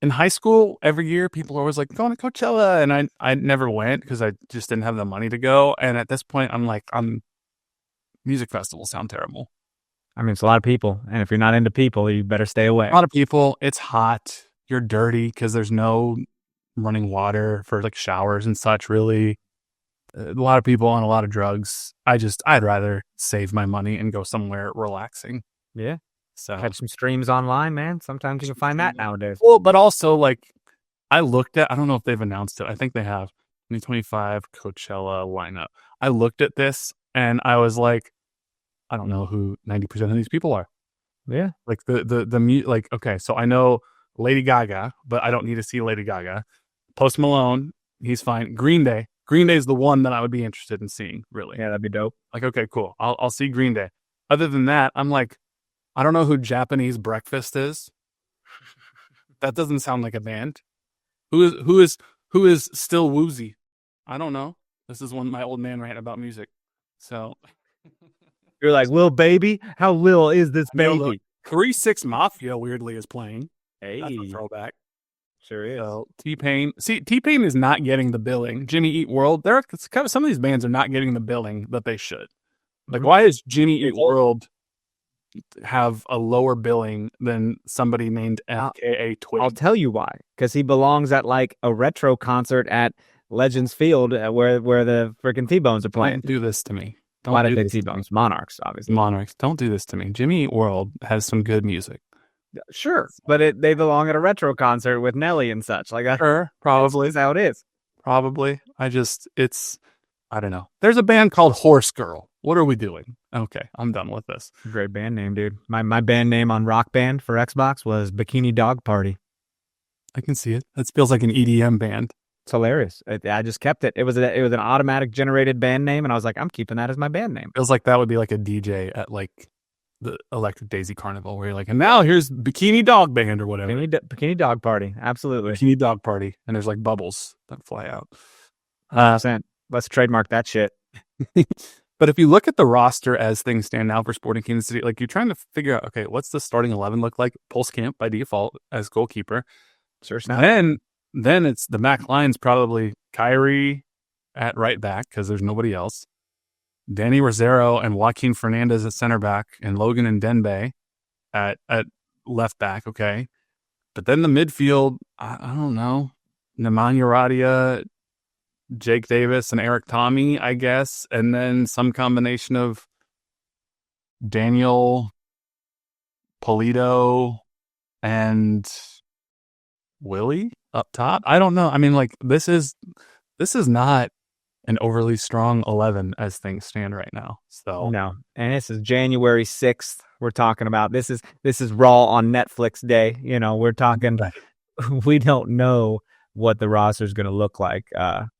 In high school, every year, people are always like, going to Coachella. And I never went because I just didn't have the money to go. And at this point, I'm like, music festivals sound terrible. I mean, it's a lot of people. And if you're not into people, you better stay away. A lot of people. It's hot. You're dirty because there's no running water for like showers and such, really. A lot of people on a lot of drugs. I'd rather save my money and go somewhere relaxing. Yeah. So catch some streams online, man. Sometimes you can find that nowadays. Well, but also like I don't know if they've announced it. I think they have 2025 Coachella lineup. I looked at this and I was like, I don't know who 90% of these people are. Yeah. Like like, okay, so I know Lady Gaga, but I don't need to see Lady Gaga. Post Malone, he's fine. Green Day is the one that I would be interested in seeing, really. Yeah, that'd be dope. Like, okay, cool. I'll see Green Day. Other than that, I'm like, I don't know who Japanese Breakfast is. That doesn't sound like a band. Who is Still Woozy? I don't know. This is my old man rant about music. So you're like, Lil Baby? How lil is this baby? 3-6 Mafia weirdly is playing. Hey, that's a throwback. Sure is. So, T-Pain. See, T-Pain is not getting the billing. Jimmy Eat World. Some of these bands are not getting the billing that they should. Like, why is Jimmy Eat World have a lower billing than somebody named FKA Twig? I'll tell you why. Because he belongs at like a retro concert at Legends Field where the freaking T-Bones are playing. Don't do this to me. Why did they T-Bones? Monarchs, obviously. Monarchs. Don't do this to me. Jimmy Eat World has some good music. Sure, but they belong at a retro concert with Nelly and such. Like, sure, probably is how it is. Probably. I don't know. There's a band called Horse Girl. What are we doing? Okay, I'm done with this. Great band name, dude. My band name on Rock Band for Xbox was Bikini Dog Party. I can see it. That feels like an EDM band. It's hilarious. I just kept it. It was an automatic generated band name, and I was like, I'm keeping that as my band name. Feels like that would be like a DJ at like the Electric Daisy Carnival, where you're like, and now here's Bikini Dog Band or whatever. Bikini Dog Party, absolutely. Bikini Dog Party, and there's like bubbles that fly out. 100%. Let's trademark that shit. But if you look at the roster as things stand now for Sporting Kansas City, like you're trying to figure out, okay, what's the starting 11 look like? Pulse Camp by default as goalkeeper. Sure. Then it's the Mac Lions, probably Kyrie at right back because there's nobody else. Danny Rosero and Joaquin Fernandez at center back, and Logan and Denbay at left back. Okay, but then the midfield, I don't know, Nemanja Radia, Jake Davis, and Eric Tommy, I guess, and then some combination of Daniel, Pulido, and Willie up top. I don't know. I mean, like this is not an overly strong 11 as things stand right now. So no, and this is January 6th. We're talking about this is Raw on Netflix day. You know, we're talking. Right. We don't know what the roster is going to look like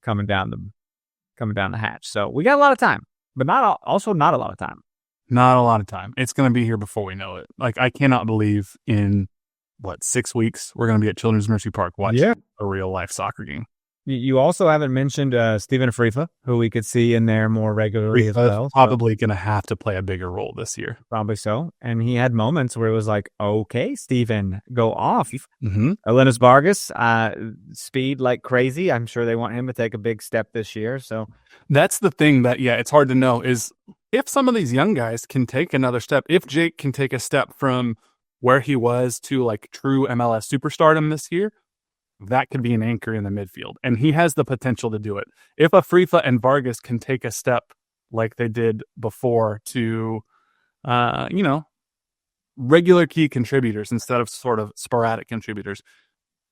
coming down the hatch. So we got a lot of time, but not a lot of time. Not a lot of time. It's going to be here before we know it. Like I cannot believe in 6 weeks we're going to be at Children's Mercy Park watching a real life soccer game. You also haven't mentioned Steven Frifa, who we could see in there more regularly as well. Probably going to have to play a bigger role this year. Probably so. And he had moments where it was like, okay, Steven, go off. Mm-hmm. Elenis Vargas, speed like crazy. I'm sure they want him to take a big step this year. So that's the thing that, it's hard to know is if some of these young guys can take another step, if Jake can take a step from where he was to like true MLS superstardom this year, that could be an anchor in the midfield. And he has the potential to do it. If a Frifa and Vargas can take a step like they did before to, regular key contributors instead of sort of sporadic contributors,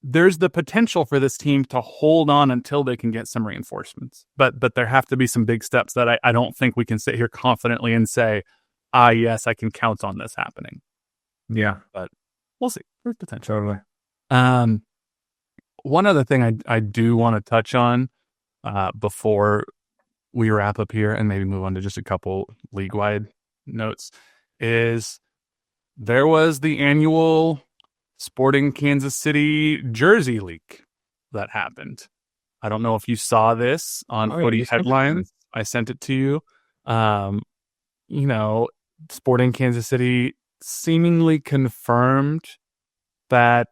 there's the potential for this team to hold on until they can get some reinforcements. But there have to be some big steps that I don't think we can sit here confidently and say, yes, I can count on this happening. Yeah. But we'll see. There's potential. Totally. One other thing I do want to touch on before we wrap up here and maybe move on to just a couple league-wide notes is there was the annual Sporting Kansas City jersey leak that happened. I don't know if you saw this on Footy Headlines. I sent it to you. Sporting Kansas City seemingly confirmed that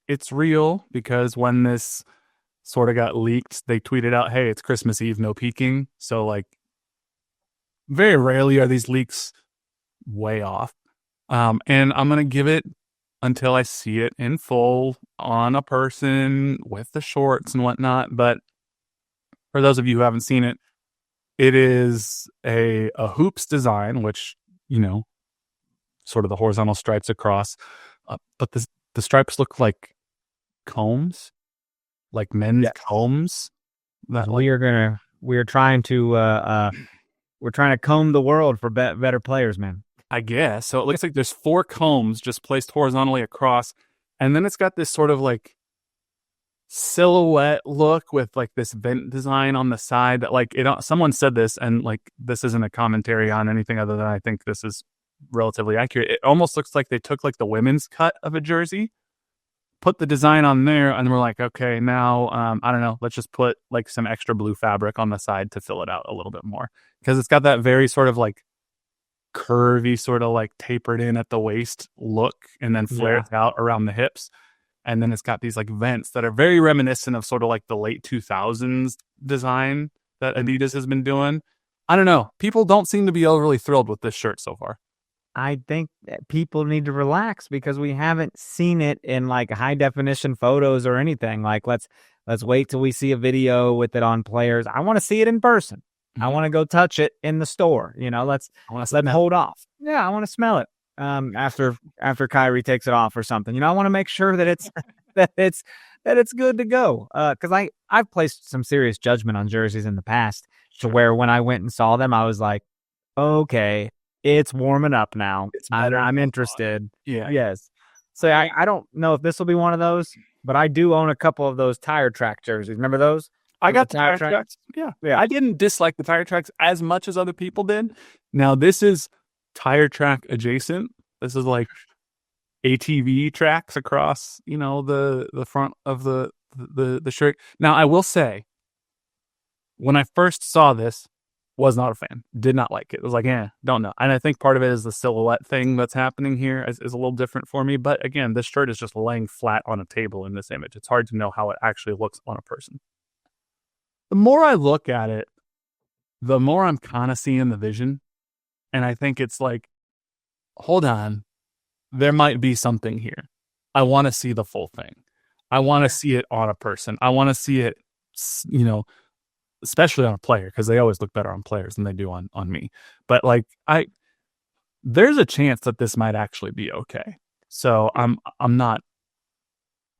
it's real because when this sort of got leaked, they tweeted out, hey, it's Christmas Eve, no peeking. So like very rarely are these leaks way off. And I'm going to give it until I see it in full on a person with the shorts and whatnot. But for those of you who haven't seen it, it is a hoops design, which, sort of the horizontal stripes across. But the stripes look like combs, like men's combs. That We're trying to comb the world for better players, man. I guess. So it looks like there's 4 combs just placed horizontally across. And then it's got this sort of like silhouette look with like this vent design on the side that like someone said this, and like this isn't a commentary on anything other than I think this is relatively accurate. It almost looks like they took like the women's cut of a jersey, put the design on there, and we're like, okay, now I don't know, let's just put like some extra blue fabric on the side to fill it out a little bit more, because it's got that very sort of like curvy, sort of like tapered in at the waist look, and then flares out around the hips, and then it's got these like vents that are very reminiscent of sort of like the late 2000s design that Adidas has been doing. I don't know, people don't seem to be overly thrilled with this shirt so far. I think that people need to relax because we haven't seen it in like high definition photos or anything. Like let's wait till we see a video with it on players. I want to see it in person. I want to go touch it in the store. Let's hold off. Yeah, I want to smell it after Kyrie takes it off or something. I want to make sure that it's that it's good to go. Because I've placed some serious judgment on jerseys in the past to where when I went and saw them, I was like, okay, it's warming up now. I'm interested. Yeah. Yes. So I don't know if this will be one of those, but I do own a couple of those tire track jerseys. Remember those? I got the tire tracks. Yeah. I didn't dislike the tire tracks as much as other people did. Now this is tire track adjacent. This is like ATV tracks across, the front of the shirt. Now I will say, when I first saw this, was not a fan. Did not like it. It was like, don't know. And I think part of it is the silhouette thing that's happening here is a little different for me. But again, this shirt is just laying flat on a table in this image. It's hard to know how it actually looks on a person. The more I look at it, the more I'm kind of seeing the vision. And I think it's like, hold on, there might be something here. I want to see the full thing. I want to see it on a person. I want to see it, especially on a player, because they always look better on players than they do on me. But like, there's a chance that this might actually be okay. So I'm not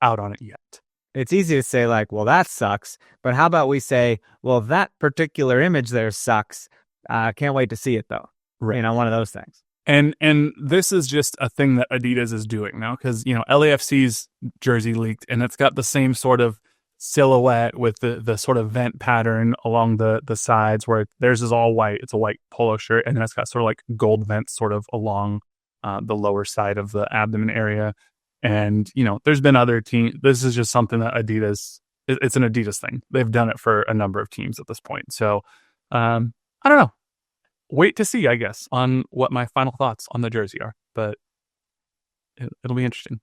out on it yet. It's easy to say like, well, that sucks. But how about we say, well, that particular image there sucks. Can't wait to see it though. Right. One of those things. And this is just a thing that Adidas is doing now, because LAFC's jersey leaked, and it's got the same sort of silhouette with the sort of vent pattern along the sides, where theirs is all white. It's a white polo shirt, and then it's got sort of like gold vents sort of along the lower side of the abdomen area. And there's been other teams. This is just something that Adidas It's an Adidas thing. They've done it for a number of teams at this point. So I don't know. Wait to see, I guess, on what my final thoughts on the jersey are. But it'll be interesting.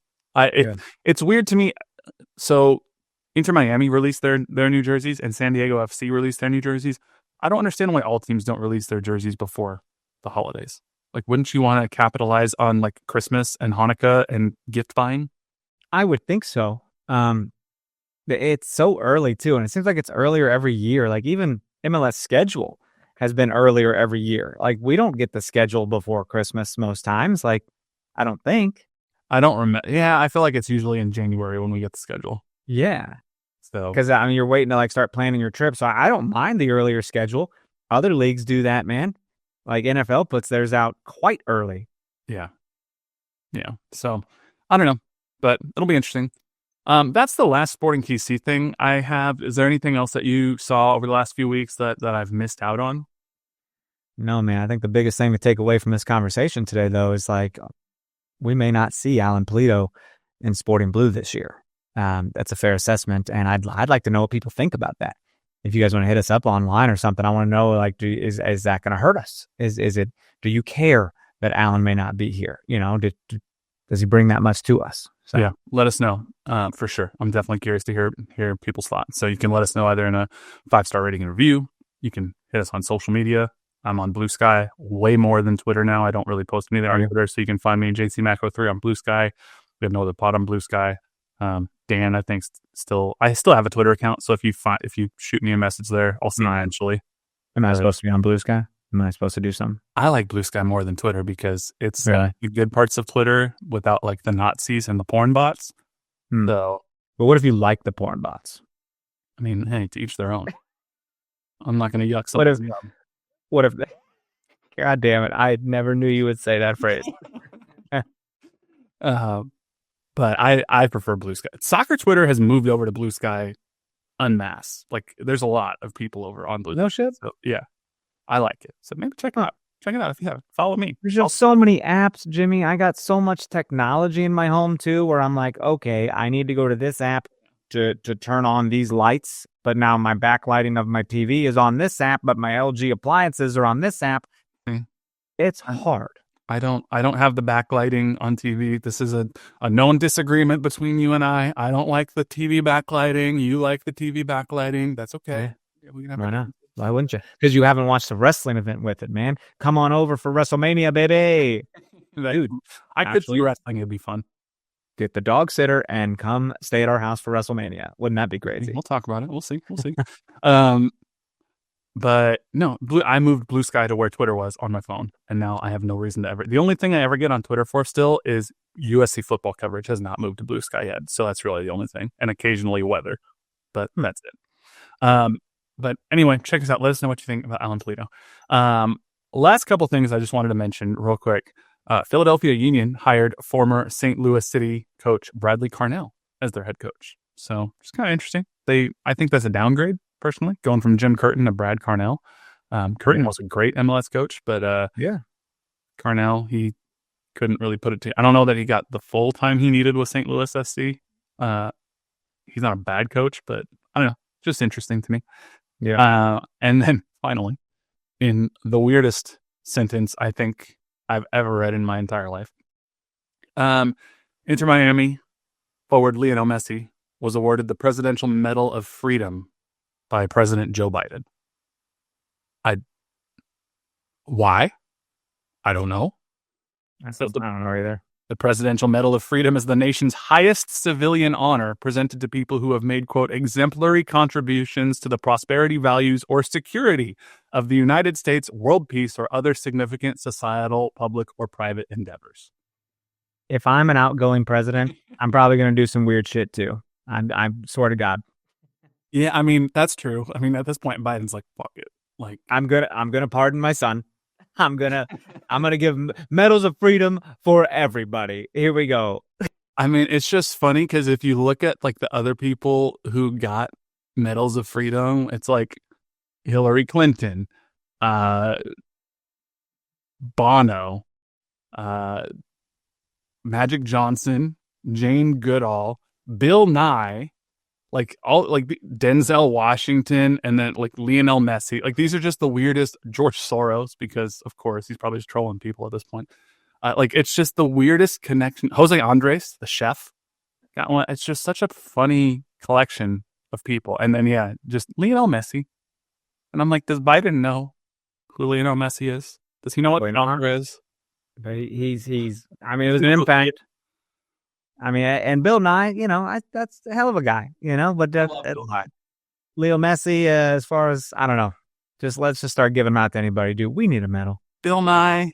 It's weird to me. So Inter Miami released their new jerseys and San Diego FC released their new jerseys. I don't understand why all teams don't release their jerseys before the holidays. Like, wouldn't you want to capitalize on like Christmas and Hanukkah and gift buying? I would think so. It's so early too, and it seems like it's earlier every year. Like even MLS schedule has been earlier every year. Like we don't get the schedule before Christmas most times. Like I don't think. I don't remember. Yeah, I feel like it's usually in January when we get the schedule. Yeah. So because I mean you're waiting to like start planning your trip. So I don't mind the earlier schedule. Other leagues do that, man. Like NFL puts theirs out quite early. Yeah. So I don't know, but it'll be interesting. That's the last Sporting KC thing I have. Is there anything else that you saw over the last few weeks that I've missed out on? No, man. I think the biggest thing to take away from this conversation today, though, is like we may not see Alan Pulido in Sporting Blue this year. That's a fair assessment, and I'd like to know what people think about that. If you guys want to hit us up online or something, I want to know like, is that going to hurt us? Is it? Do you care that Alan may not be here? You know, does he bring that much to us? So. Yeah, let us know for sure. I'm definitely curious to hear people's thoughts. So you can let us know either in a 5-star rating and review. You can hit us on social media. I'm on Blue Sky way more than Twitter now. I don't really post anything on Twitter, so you can find me JCMac03 on Blue Sky. We have no other pod on Blue Sky. Dan, I think I still have a Twitter account. So if you shoot me a message there, I'll see it eventually. Am I supposed to be on Blue Sky? Am I supposed to do something? I like Blue Sky more than Twitter because it's really? the good parts of Twitter without like the Nazis and the porn bots. So, but what if you like the porn bots? I mean, hey, to each their own. I'm not going to yuck something. What if? God damn it! I never knew you would say that phrase. But I prefer Blue Sky. Soccer Twitter has moved over to Blue Sky en masse. Like, there's a lot of people over on Blue Sky. No shit. So, yeah. I like it. So maybe check it out. Check it out if you haven't. Follow me. There's just so many apps, Jimmy. I got so much technology in my home too, where I'm like, okay, I need to go to this app to turn on these lights, but now my backlighting of my TV is on this app, but my LG appliances are on this app. It's hard. I don't have the backlighting on TV. This is a known disagreement between you and I. I don't like the TV backlighting. You like the TV backlighting. That's okay. Yeah, we can have right. Why wouldn't you? Because you haven't watched a wrestling event with it, man. Come on over for WrestleMania, baby. Dude, I could see wrestling. It'd be fun. Get the dog sitter and come stay at our house for WrestleMania. Wouldn't that be crazy? We'll talk about it. We'll see. But no, I moved Blue Sky to where Twitter was on my phone, and now I have no reason to ever. The only thing I ever get on Twitter for still is USC football coverage has not moved to Blue Sky yet, so that's really the only thing, and occasionally weather, but that's it. But anyway, check us out. Let us know what you think about Alan Pulido. Last couple things I just wanted to mention real quick. Philadelphia Union hired former St. Louis City coach Bradley Carnell as their head coach. So it's kind of interesting. I think that's a downgrade, personally, going from Jim Curtin to Brad Carnell. Curtin was a great MLS coach, but Carnell, he couldn't really put it to. I don't know that he got the full time he needed with St. Louis SC. He's not a bad coach, but I don't know. Just interesting to me. Yeah. And then finally, in the weirdest sentence I think I've ever read in my entire life, Inter Miami forward Lionel Messi was awarded the Presidential Medal of Freedom by President Joe Biden. Why? I don't know. I don't know either. The Presidential Medal of Freedom is the nation's highest civilian honor presented to people who have made, quote, exemplary contributions to the prosperity, values, or security of the United States, world peace, or other significant societal, public, or private endeavors. If I'm an outgoing president, I'm probably going to do some weird shit too. I swear to God. Yeah, I mean, that's true. I mean, at this point, Biden's like, fuck it. Like, I'm gonna pardon my son. I'm gonna give medals of freedom for everybody. Here we go. I mean, it's just funny because if you look at like the other people who got medals of freedom, it's like Hillary Clinton, Bono, Magic Johnson, Jane Goodall, Bill Nye, like all like Denzel Washington, and then like Lionel Messi. Like these are just the weirdest. George Soros, because of course he's probably just trolling people at this point. Like it's just the weirdest connection. Jose Andres, the chef, got one. It's just such a funny collection of people. And then just Lionel Messi. And I'm like, does Biden know who Lionel Messi is? Does he know what Andres is? But he's. I mean, it was an impact. I mean, and Bill Nye, that's a hell of a guy, But Leo Messi, as far as I don't know, let's just start giving them out to anybody. Dude, we need a medal. Bill Nye,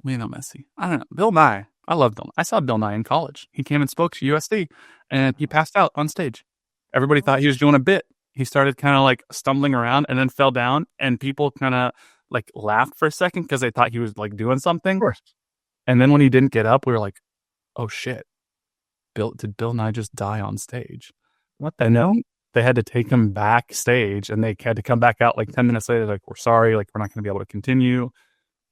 Lionel Messi. I don't know. Bill Nye. I love Bill Nye. I saw Bill Nye in college. He came and spoke to USD, and he passed out on stage. Everybody thought he was doing a bit. He started kind of like stumbling around and then fell down, and people kind of like laughed for a second because they thought he was like doing something. Of course. And then when he didn't get up, we were like, oh shit. Did Bill Nye just die on stage? What the hell? They had to take him backstage, and they had to come back out like 10 minutes later. Like, we're sorry, like we're not going to be able to continue.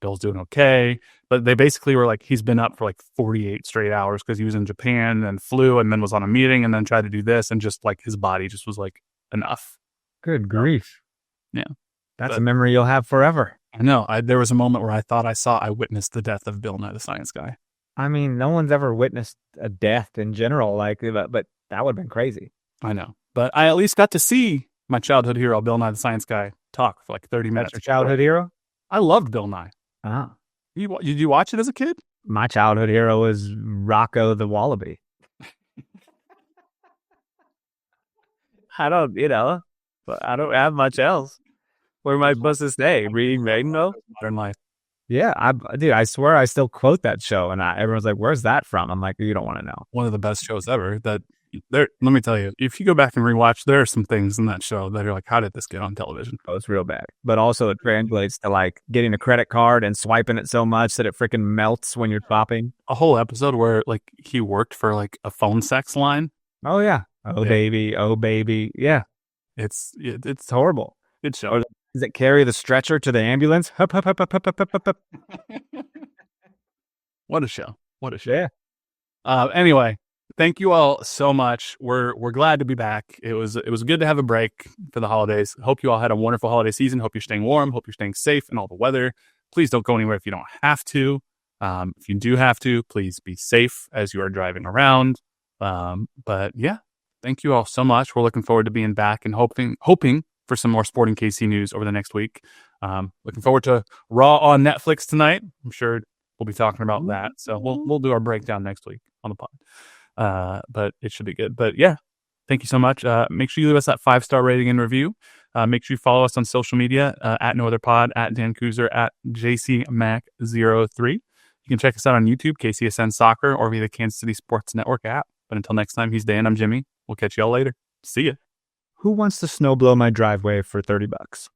Bill's doing okay. But they basically were like, he's been up for like 48 straight hours because he was in Japan and flew and then was on a meeting and then tried to do this, and just like his body just was like enough. Good grief. Yeah. That's a memory you'll have forever. I know. There was a moment where I witnessed the death of Bill Nye the Science Guy. I mean, no one's ever witnessed a death in general, but that would have been crazy. I know. But I at least got to see my childhood hero, Bill Nye the Science Guy, talk for like 30 minutes. That's your childhood hero? I loved Bill Nye. Ah. Did you watch it as a kid? My childhood hero was Rocco the Wallaby. I don't have much else. Where am I supposed to stay? Reading Rainbow? Modern Life. Yeah, I swear I still quote that show, and everyone's like, "Where's that from?" I'm like, "You don't want to know." One of the best shows ever. Let me tell you, if you go back and rewatch, there are some things in that show that are like, how did this get on television? Oh, it's real bad. But also, it translates to like getting a credit card and swiping it so much that it freaking melts when you're shopping. A whole episode where like he worked for like a phone sex line. Oh yeah. Oh baby. Yeah. It's horrible. Good show. Does it carry the stretcher to the ambulance? Hup, hup, hup, hup, hup, hup, hup, hup. What a show. Yeah. Anyway, thank you all so much. We're glad to be back. It was good to have a break for the holidays. Hope you all had a wonderful holiday season. Hope you're staying warm. Hope you're staying safe in all the weather. Please don't go anywhere if you don't have to. If you do have to, please be safe as you are driving around. But yeah, thank you all so much. We're looking forward to being back and hoping for some more Sporting KC news over the next week. Looking forward to Raw on Netflix tonight. I'm sure we'll be talking about that. So we'll do our breakdown next week on the pod. But it should be good. But yeah, thank you so much. Make sure you leave us that 5-star rating and review. Make sure you follow us on social media at No Other Pod, at Dan Kooser, at JCMac03. You can check us out on YouTube, KCSN Soccer, or via the Kansas City Sports Network app. But until next time, he's Dan, I'm Jimmy. We'll catch you all later. See ya. Who wants to snow blow my driveway for $30?